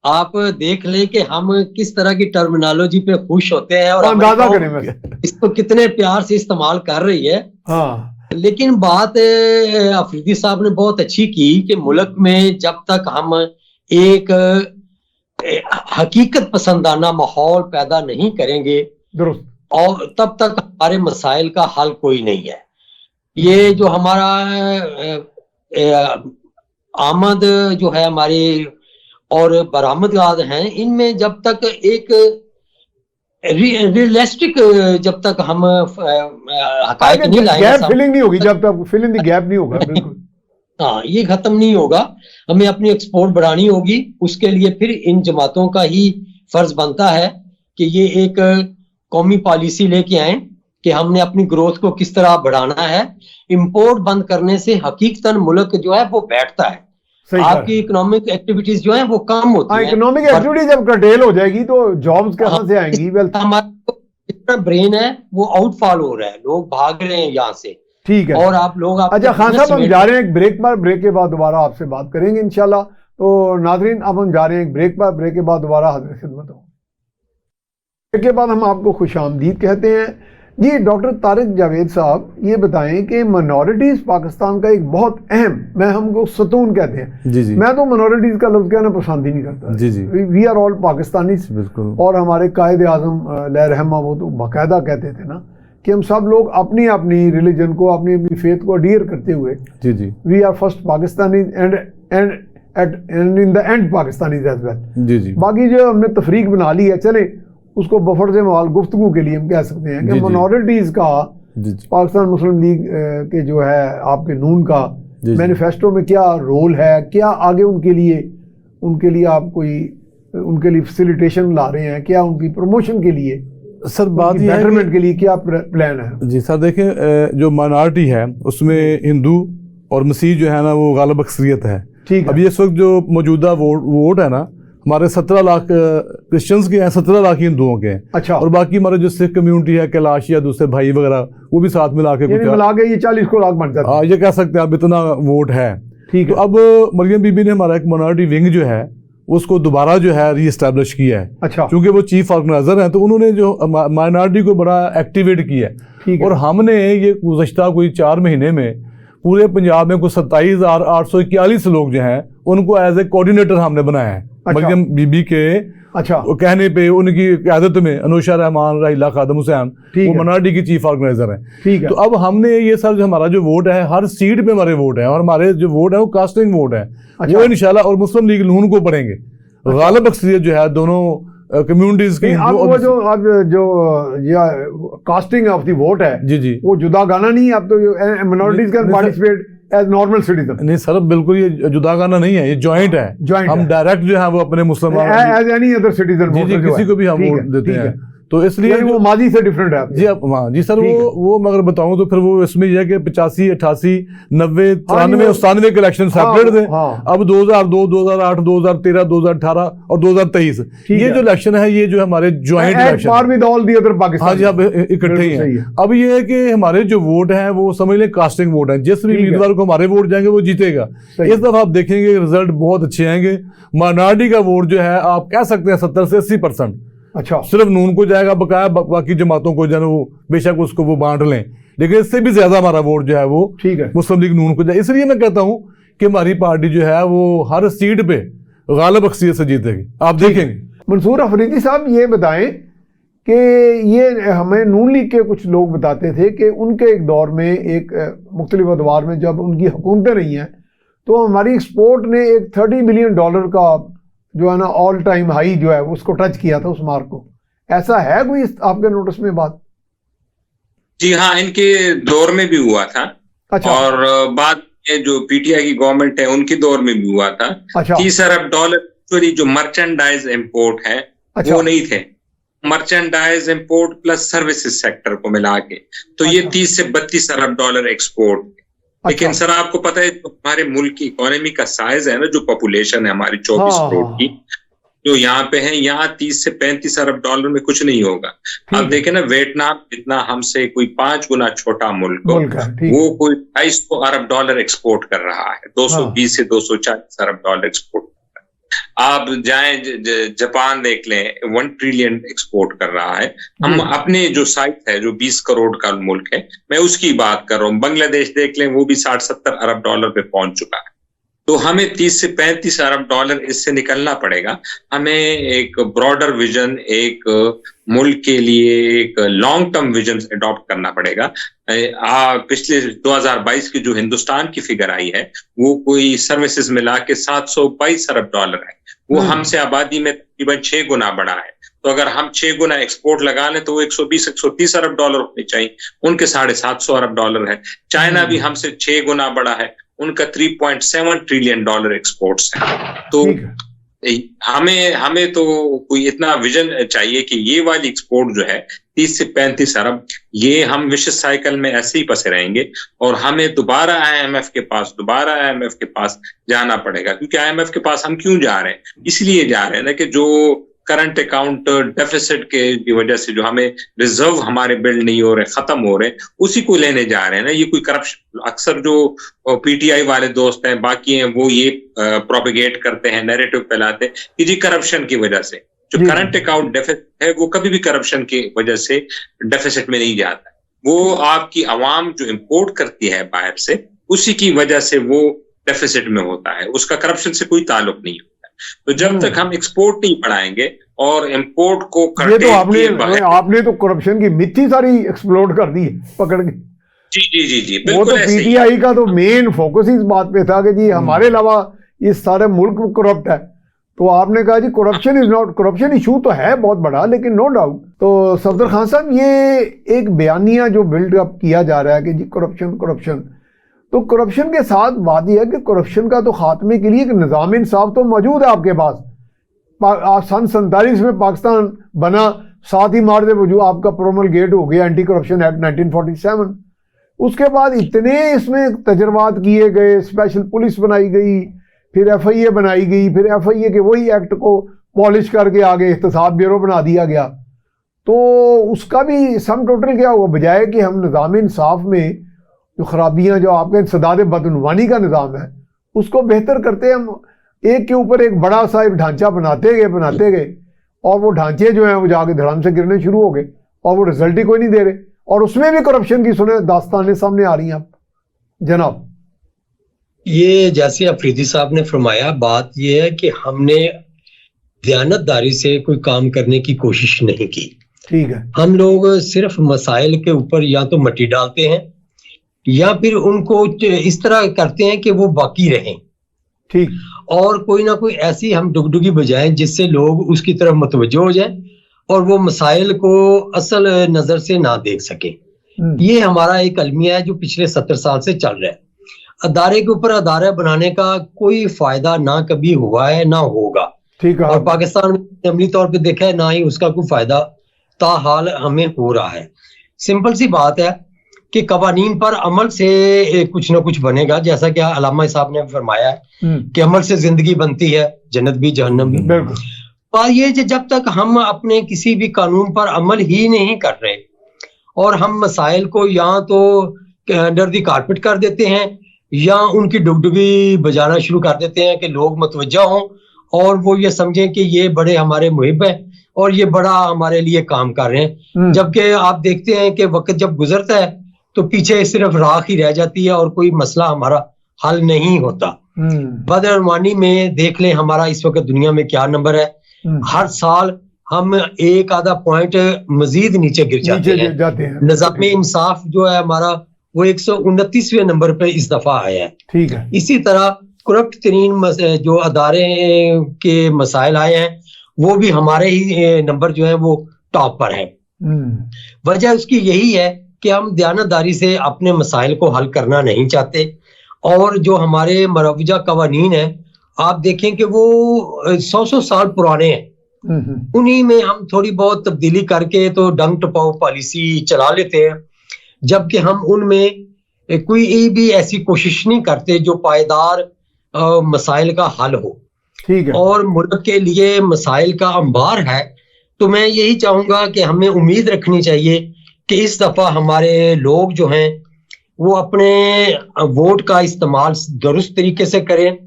आप देख लें कि हम किस तरह की टर्मिनोलॉजी पे खुश होते हैं और अंदाजा करें इसको कितने प्यार से इस्तेमाल कर रही है। हाँ। लेकिन बात अफरीदी साहब ने बहुत अच्छी की कि मुल्क में जब तक हम एक हकीकत पसंदाना माहौल पैदा नहीं करेंगे, दुरुस्त, और तब तक हमारे मसाइल का हल कोई नहीं है। ये जो हमारा आमद जो है हमारी और बरामदगात हैं, इनमें जब तक एक रियलिस्टिक, जब तक हम हकायक नहीं लाएंगे, फिलिंग नहीं होगी, जब तक फिल इन द गैप नहीं होगा। बिल्कुल हाँ, ये खत्म नहीं होगा। हमें अपनी एक्सपोर्ट बढ़ानी होगी। उसके लिए फिर इन जमातों का ही फर्ज बनता है कि ये एक कौमी पॉलिसी लेके आए कि हमने अपनी ग्रोथ को किस तरह बढ़ाना है। इंपोर्ट बंद करने से हकीकतन मुल्क जो है वो बैठता है, आपकी इकोनॉमिक एक्टिविटीज जो है वो कम होती है। इकोनॉमिक एक्टिविटी जब कर्टेल हो जाएगी तो जॉब्स कहां से आएंगी? हमारा जितना ब्रेन है वो आउटफॉल हो रहा है, लोग भाग रहे हैं यहाँ से। ठीक है, और आप लोग अच्छा खान साहब, हम जा रहे हैं एक ब्रेक पर, ब्रेक के बाद दोबारा आपसे बात करेंगे इंशाल्लाह। तो नाजरीन, अब हम जा रहे हैं एक ब्रेक पर, ब्रेक के बाद दोबारा हाजिर खिदमत होंगे। ब्रेक के बाद हम आपको खुशामदीद कहते हैं। जी डॉक्टर तारिक जावेद साहब, ये बताएं कि मिनॉरिटीज पाकिस्तान का एक बहुत अहम, मैं हमको सतून कहते हैं। जी मैं तो मिनॉरिटीज का लफ्ज कहना पसंद ही नहीं करता। जी वी आर ऑल पाकिस्तानी। बिल्कुल। और हमारे कायद आजम लहरहमा वो तो बाकायदा कहते थे ना कि हम सब लोग अपनी अपनी रिलीजन को, अपनी अपनी फेथ को अडियर करते हुए, जी we are first Pakistani and in the end Pakistani as well. जी बाकी जो हमने तफरीक बना ली है, चले उसको बफर से मवाल गुफ्तगू के लिए हम कह सकते हैं कि मिनॉरिटीज का पाकिस्तान मुस्लिम लीग के जो है आपके नून का मैनिफेस्टो में क्या रोल है, क्या आगे उनके लिए आप कोई उनके लिए फैसिलिटेशन ला रहे हैं, क्या उनकी प्रमोशन के लिए, सर बात यह बेटरमेंट के लिए क्या प्लान है? जी सर देखें, जो माइनॉरिटी है उसमें हिंदू और मसीह जो है ना वो गालिब अक्सरियत है। ठीक है। अभी इस वक्त जो मौजूदा वोट है ना, हमारे 17 लाख क्रिश्चियंस के हैं, 17 लाख हिंदुओं के हैं। अच्छा। और बाकी हमारे जो सिख कम्युनिटी है, कैलाश या दूसरे भाई वगैरह, वो भी साथ मिला के ये 40 लाख बन जाता है। ये कह सकते हैं, अब इतना वोट है। ठीक है। तो अब मरियम बीबी ने हमारा एक माइनॉरिटी विंग जो है उसको दोबारा जो है री एस्टैब्लिश किया है। अच्छा। क्योंकि वो चीफ ऑर्गेनाइजर हैं, तो उन्होंने जो माइनॉरिटी को बड़ा एक्टिवेट किया है। और हमने ये गुज़श्ता कोई 4 महीने में पूरे पंजाब में कुछ 27,841 लोग जो हैं उनको एज ए कोऑर्डिनेटर हमने बनाया है। अच्छा। मरियम बीबी के कहने पे, उनकी क़यादत में अनुशा रहमान, राहिला खादम हुसैन, वो मिनॉरिटी की चीफ ऑर्गेनाइजर हैं। ठीक है। तो अब हमने ये सर जो हमारा जो वोट है, हर सीट पे हमारे वोट है, और हमारे जो वोट है वो कास्टिंग वोट है। अच्छा। वो इंशाल्लाह और मुस्लिम लीग नून को पढ़ेंगे। गालिब अक्सरियत जो है दोनों कम्युनिटीज की, अब वो जो अब जो कास्टिंग ऑफ द वोट है जी जी वो जुदा गाना नहीं है, अब तो minorities can participate as normal citizen. नहीं सर, बिल्कुल ये जुदा गाना नहीं है, ये जॉइंट है। हम डायरेक्ट जो है वो अपने मुसलमान एज एनी अदर सिटीजन जी जी किसी को भी हम वोट देते हैं, तो इसलिए वो माजी से डिफरेंट है जी। अब हाँ जी सर, वो मैं अगर बताऊं तो फिर वो इसमें यह है कि 85, 88, 90, 93 और 97 के इलेक्शन सेपरेट थे। अब 2002, 2008, 2013, 2018 और 2023 ये जो इलेक्शन है, ये जो हमारे ज्वाइंट इलेक्शन हाँ जी, अब इकट्ठे ही हैं। अब ये है कि हमारे जो वोट हैं वो समझ लें कास्टिंग वोट है, जिस भी उम्मीदवार को हमारे वोट जाएंगे वो जीतेगा। इस दफा आप देखेंगे रिजल्ट बहुत अच्छे आएंगे। माइनॉरिटी का वोट जो है आप कह सकते हैं 70 से 80%। अच्छा, सिर्फ नून को जाएगा, बकाया बाकी जमातों को जो है वो बेशक उसको वो बांट लें, लेकिन इससे भी ज्यादा हमारा वोट जो है वो ठीक है मुस्लिम लीग नून को जाए। इसलिए मैं कहता हूं कि हमारी पार्टी जो है वो हर सीट पे गालिब अक्सरियत से जीतेगी, आप देखेंगे। मंसूर अफरीदी साहब ये बताएं कि ये हमें नून लीग के कुछ लोग बताते थे कि उनके एक दौर में, एक मुख्तलिफ अदवार में जब उनकी हुकूमतें नहीं हैं, तो हमारी एक्सपोर्ट ने एक $30 बिलियन का जो है ना ऑल टाइम हाई जो है उसको टच किया था, उस मार्क को। ऐसा है कोई आपके नोटिस में बात? जी हाँ, इनके दौर में भी हुआ था। अच्छा। और बाद में जो पीटीआई की गवर्नमेंट है उनके दौर में भी हुआ था। अच्छा। $30 अरब जो मर्चेंडाइज इंपोर्ट है अच्छा। वो नहीं थे, merchandise import plus services sector को मिला के, तो ये $30 से $32 अरब एक्सपोर्ट। लेकिन सर आपको पता है हमारे मुल्क की इकोनॉमी का साइज है ना, जो पॉपुलेशन है हमारी 24 करोड़ की, जो यहाँ पे है, यहाँ $30 से $35 अरब में कुछ नहीं होगा। आप देखें ना, वियतनाम इतना हमसे कोई 5 गुना छोटा मुल्क वो कोई $250 अरब एक्सपोर्ट कर रहा है, 220 से 240 अरब एक्सपोर्ट। आप जाएं जापान देख लें, 1 ट्रिलियन एक्सपोर्ट कर रहा है। हम अपने जो साइट है जो 20 करोड़ का मुल्क है, मैं उसकी बात कर रहा हूँ। बांग्लादेश देख लें, वो भी 60-70 अरब पे पहुंच चुका है। तो हमें 30 से $35 अरब इससे निकलना पड़ेगा। हमें एक ब्रॉडर विजन, एक मुल्क के लिए एक लॉन्ग टर्म विजन अडॉप्ट करना पड़ेगा। पिछले 2022 की जो हिंदुस्तान की फिगर आई है वो कोई सर्विसेज मिला के $722 अरब है। वो हमसे आबादी में तकरीबन 6 गुना बड़ा है। तो अगर हम 6 गुना एक्सपोर्ट लगा लें तो वो 120-130 अरब होने चाहिए, उनके $750 अरब है। चाइना भी हमसे 6 गुना बड़ा है, उनका $3.7 ट्रिलियन एक्सपोर्ट्स है। तो हमें तो कोई इतना विजन चाहिए कि ये वाली एक्सपोर्ट जो है 30 से 35 अरब, ये हम विशेष साइकिल में ऐसे ही फंसे रहेंगे और हमें दोबारा आईएमएफ के पास जाना पड़ेगा। क्योंकि आईएमएफ के पास हम क्यों जा रहे हैं? इसलिए जा रहे हैं ना कि जो करंट अकाउंट डेफिसिट की वजह से जो हमें रिजर्व हमारे बिल्ड नहीं हो रहे, खत्म हो रहे, उसी को लेने जा रहे हैं ना। ये कोई करप्शन, अक्सर जो पीटीआई वाले दोस्त हैं बाकी हैं वो ये प्रोपेगेट करते हैं, नैरेटिव फैलाते हैं कि जी करप्शन की वजह से जो करंट अकाउंट डेफिसिट है वो कभी भी करप्शन की वजह से डेफिसिट में नहीं जाता। वो आपकी आवाम जो इंपोर्ट करती है बाहर से, उसी की वजह से वो डेफिसिट में होता है, उसका करप्शन से कोई ताल्लुक नहीं होता। तो जब तक हम एक्सपोर्ट नहीं बढ़ाएंगे और इंपोर्ट को करते आपने तो करप्शन की मिट्टी सारी एक्सप्लोड कर दी है पकड़ के। जी वो तो पीटीआई का तो मेन फोकस इस बात पे था कि जी हमारे अलावा इस सारे मुल्क करप्ट है। तो आपने कहा जी corruption is not, corruption issue तो है बहुत बड़ा, लेकिन नो डाउट। तो सफदर खान साहब, ये एक बयानिया जो बिल्ड अप किया जा रहा है कि जी करप्शन, तो करप्शन के साथ बात यह है कि करप्शन का तो खात्मे के लिए एक निज़ाम इंसाफ तो मौजूद है आपके पास। सन 47 में पाकिस्तान बना, साथ ही मारते वजूद आपका प्रोमलगेट हो गया एंटी करप्शन एक्ट 1947। उसके बाद इतने इसमें तजर्बात किए गए, स्पेशल पुलिस बनाई गई, फिर एफआईए बनाई गई, फिर एफआईए के वही एक्ट को पॉलिश करके आगे एहतसाब ब्यूरो बना दिया गया। तो उसका भी सम टोटल क्या हुआ? बजाय कि हम निज़ाम इंसाफ में जो खराबियां, जो आपके सदाद बदनवानी का निज़ाम है, उसको बेहतर करते हम एक के ऊपर एक बड़ा सा एक ढांचा बनाते गए और वो ढांचे जो हैं वो जाके धड़ाम से गिरने शुरू हो गए और वो रिजल्ट ही कोई नहीं दे रहे, और उसमें भी करप्शन की सुने दास्तानें सामने आ रही हैं। आप जनाब, ये जैसे अफरीदी साहब ने फरमाया, बात ये है कि हमने दयानतदारी से कोई काम करने की कोशिश नहीं की। ठीक है, हम लोग सिर्फ मसाइल के ऊपर या तो मट्टी डालते हैं या फिर उनको इस तरह करते हैं कि वो बाकी रहें। ठीक, और कोई ना कोई ऐसी हम डुगडुगी बजाएं जिससे लोग उसकी तरफ मुतवज्जो हो जाए और वो मसाइल को असल नजर से ना देख सके। ये हमारा एक अलमिया है जो पिछले 70 साल से चल रहा है। अदारे के ऊपर अदारा बनाने का कोई फायदा ना कभी हुआ है ना होगा, ठीक है। और पाकिस्तान में अमली तौर पे देखा है ना ही उसका कोई फायदा ताहाल हमें हो रहा है। सिंपल सी बात है कि कवानीन पर अमल से कुछ ना कुछ बनेगा, जैसा कि अल्लामा साहब ने फरमाया है कि अमल से जिंदगी बनती है, जन्नत भी जहन्नम भी। बिल्कुल। पर ये जब तक हम अपने किसी भी कानून पर अमल ही नहीं कर रहे और हम मसाइल को या तो अंडर दी कारपेट कर देते हैं या उनकी डुगडुगी बजाना शुरू कर देते हैं कि लोग मतवज्जा हों और वो ये समझें कि ये बड़े हमारे मुहिब हैं और ये बड़ा हमारे लिए काम कर रहे हैं, जबकि आप देखते हैं कि वक्त जब गुजरता है तो पीछे सिर्फ राख ही रह जाती है और कोई मसला हमारा हल नहीं होता। बदरमानी में देख लें हमारा इस वक्त दुनिया में क्या नंबर है, हर साल हम एक आधा पॉइंट मजीद नीचे गिर जाते हैं। निज़ाम इंसाफ जो है हमारा वो 129वें नंबर पे इस दफा आया है। ठीक है। इसी तरह करप्ट तरीन जो अदारे के मसाइल आए हैं वो भी हमारे ही नंबर जो है वो टॉप पर है। वजह उसकी यही है कि हम दयानतदारी से अपने मसाइल को हल करना नहीं चाहते और जो हमारे मरवजा कवानीन है आप देखें कि वो 100 साल पुराने हैं, उन्हीं में हम थोड़ी बहुत तब्दीली करके तो डंग टपाओ पॉलिसी चला लेते हैं, जबकि हम उनमें कोई भी ऐसी कोशिश नहीं करते जो पायदार मसाइल का हल हो। ठीक है। और मुल्क के लिए मसाइल का अंबार है, तो मैं यही चाहूंगा कि हमें उम्मीद रखनी चाहिए कि इस दफा हमारे लोग जो हैं वो अपने वोट का इस्तेमाल दुरुस्त तरीके से करें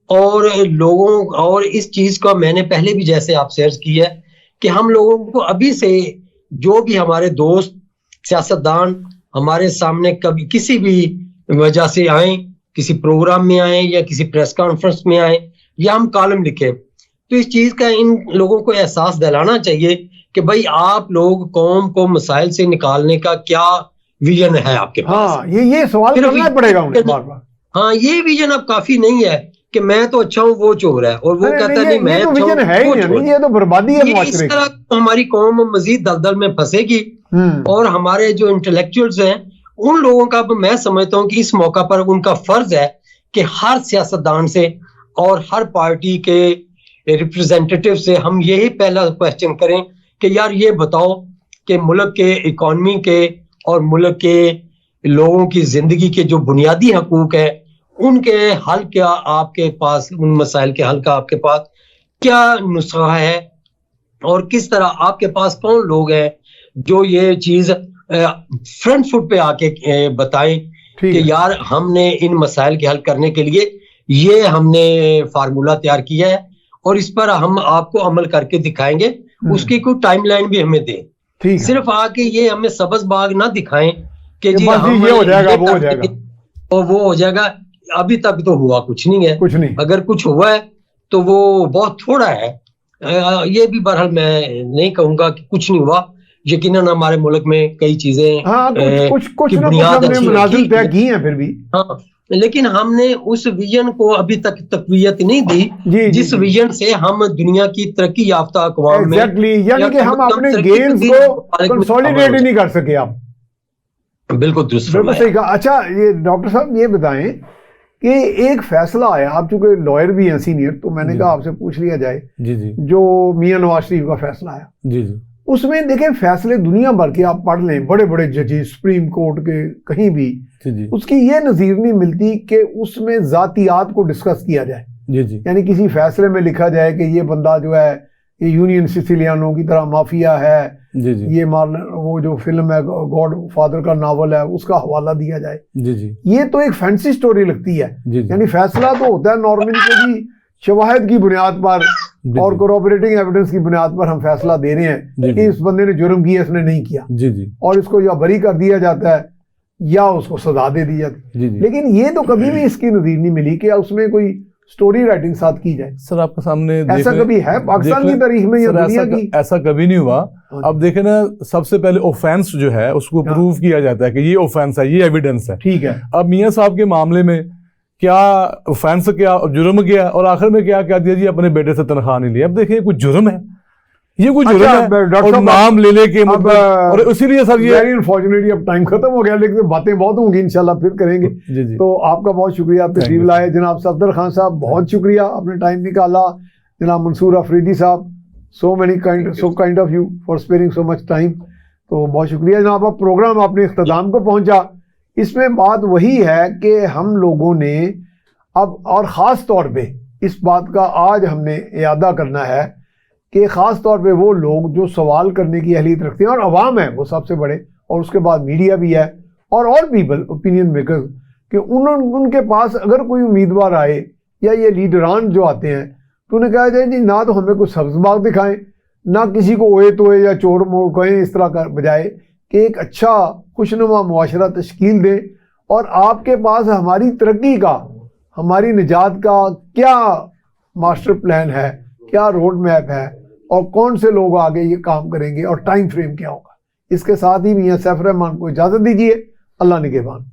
और लोगों और इस चीज का मैंने पहले भी जैसे आपसे अर्ज किया है कि हम लोगों को अभी से जो भी हमारे दोस्त सियासतदान हमारे सामने कभी किसी भी वजह से आए, किसी प्रोग्राम में आए या किसी प्रेस कॉन्फ्रेंस में आए या हम कॉलम लिखे, तो इस चीज का इन लोगों को एहसास दिलाना चाहिए कि भाई आप लोग कौम को मसाइल से निकालने का क्या विजन है आपके पास। हाँ, ये सवाल करना पड़ेगा उन्हें बार-बार। हाँ, ये विजन अब काफी नहीं है कि मैं तो अच्छा हूँ वो चोर है और वो कहता है नहीं मैं तो अच्छा विजन है ही नहीं, ये तो बर्बादी है इस तरह तो हमारी कौम मजीद दलदल में फंसेगी। और हमारे जो इंटेलेक्चुअल्स हैं उन लोगों का मैं समझता हूँ कि इस मौका पर उनका फर्ज है कि हर सियासतदान से और हर पार्टी के रिप्रेजेंटेटिव से हम यही पहला क्वेश्चन करें कि यार ये बताओ कि मुल्क के इकॉनमी के और मुल्क के लोगों की जिंदगी के जो बुनियादी हकूक है उनके हल क्या आपके पास, उन मसाइल के हल का आपके पास क्या नुस्खा है और किस तरह आपके पास कौन लोग हैं जो ये चीज फ्रंट फुट पे आके बताएं कि यार हमने इन मसाइल के हल करने के लिए ये हमने फार्मूला तैयार किया है और इस पर हम आपको अमल करके दिखाएंगे, उसकी कोई टाइमलाइन भी हमें दें। सिर्फ आके ये हमें सब्ज बाग ना दिखाएं कि जी हम ये हो जाएगा वो हो जाएगा और वो हो जाएगा। अभी तक तो हुआ कुछ नहीं है, कुछ नहीं। अगर कुछ हुआ है तो वो बहुत थोड़ा है। ये भी बहरहाल मैं नहीं कहूंगा कि कुछ नहीं हुआ, यकीनन हमारे मुल्क में कई चीजें कुछ मुनाजिल तय की हैं फिर भी। हाँ, लेकिन हमने उस विजन को अभी तक तकवीयत नहीं दी जिस विजन से हम दुनिया की तरक्की याफ्ता अक़वाम में यानी कि हम अपने गेन्स को कंसोलिडेट नहीं कर सके। आप बिल्कुल दुरुस्त सही कहा। अच्छा, ये डॉक्टर साहब ये बताएं कि एक फैसला आया, आप चूंकि लॉयर भी हैं सीनियर, तो मैंने कहा आपसे पूछ लिया जाए। जी जी। जो मियां नवाज शरीफ का फैसला आया, जी जी, उसमें देखें फैसले दुनिया भर के आप पढ़ लें, बड़े बड़े जजेस सुप्रीम कोर्ट के कहीं भी जी, उसकी ये नज़ीर नहीं मिलती कि उसमें जातियात को डिस्कस किया जाए। जी जी। यानी किसी फैसले में लिखा जाए कि ये बंदा जो है ये यूनियन सिसिलियानों की तरह माफिया है। जी जी। ये वो जो फिल्म है गॉड फादर का नावल है उसका हवाला दिया जाए। जी जी। ये तो एक फैंसी स्टोरी लगती है। यानी फैसला तो होता है नॉर्मली के जी शवाहिद की बुनियाद पर और कोऑपरेटिंग एविडेंस की बुनियाद पर हम फैसला दे रहे हैं कि इस बंदे ने जुर्म किया, इसने नहीं किया। जी जी। और इसको या बरी कर दिया जाता है या उसको सजा दे दी जाती है। लेकिन ये तो कभी भी इसकी नज़ीर नहीं मिली कि उसमें कोई स्टोरी राइटिंग साथ की जाए। सर आपके सामने ऐसा कभी है पाकिस्तान की तारीख में या दुनिया की? ऐसा कभी नहीं हुआ। अब देखें ना, सबसे पहले ऑफेंस जो है उसको प्रूव किया जाता है कि ये ऑफेंस है, ये एविडेंस है। ठीक है। अब मियां साहब के मामले में क्या ऑफेंस क्या, जुर्म क्या, और आखिर में क्या कह दिया जी अपने बेटे से तनख्वाह नहीं ली। अब देखिए कुछ जुर्म है, ये कुछ जुर्म है, डॉक्टर और साहब, नाम ले लेके अब मतलब, और इसीलिए सर ये वेरी अनफॉर्चुनेटली अब टाइम खत्म हो गया, लेकिन बातें बहुत होंगी, इंशाल्लाह फिर करेंगे। जी जी तो आपका बहुत शुक्रिया, Thank तशरीफ you, लाए। जनाब सफदर खान साहब बहुत शुक्रिया, आपने टाइम निकाला। जनाब मंसूर अफरीदी साहब, so kind of you for sparing so much time. तो बहुत शुक्रिया जनाब। अब प्रोग्राम अपने इख्तिताम को पहुंचा। इसमें बात वही है कि हम लोगों ने अब, और ख़ास तौर पे इस बात का आज हमने इयादा करना है कि ख़ास तौर पे वो लोग जो सवाल करने की अहलियत रखते हैं, और अवाम है वो सबसे बड़े, और उसके बाद मीडिया भी है और पीपल ओपिनियन मेकर्स, कि उनके पास अगर कोई उम्मीदवार आए या ये लीडरान जो आते हैं तो उन्हें कहा जाए जी ना तो हमें कुछ सब्ज़ बाग दिखाएं, ना किसी को ओए तोए या चोर मोर कहें, इस तरह का बजाय कि एक अच्छा खुशनुमा मुआशरा तश्कील दें, और आपके पास हमारी तरक्की का, हमारी निजात का क्या मास्टर प्लान है, क्या रोड मैप है, और कौन से लोग आगे ये काम करेंगे, और टाइम फ्रेम क्या होगा। इसके साथ ही मियां सैफ रहमान को इजाज़त दीजिए। अल्लाह निगहबान।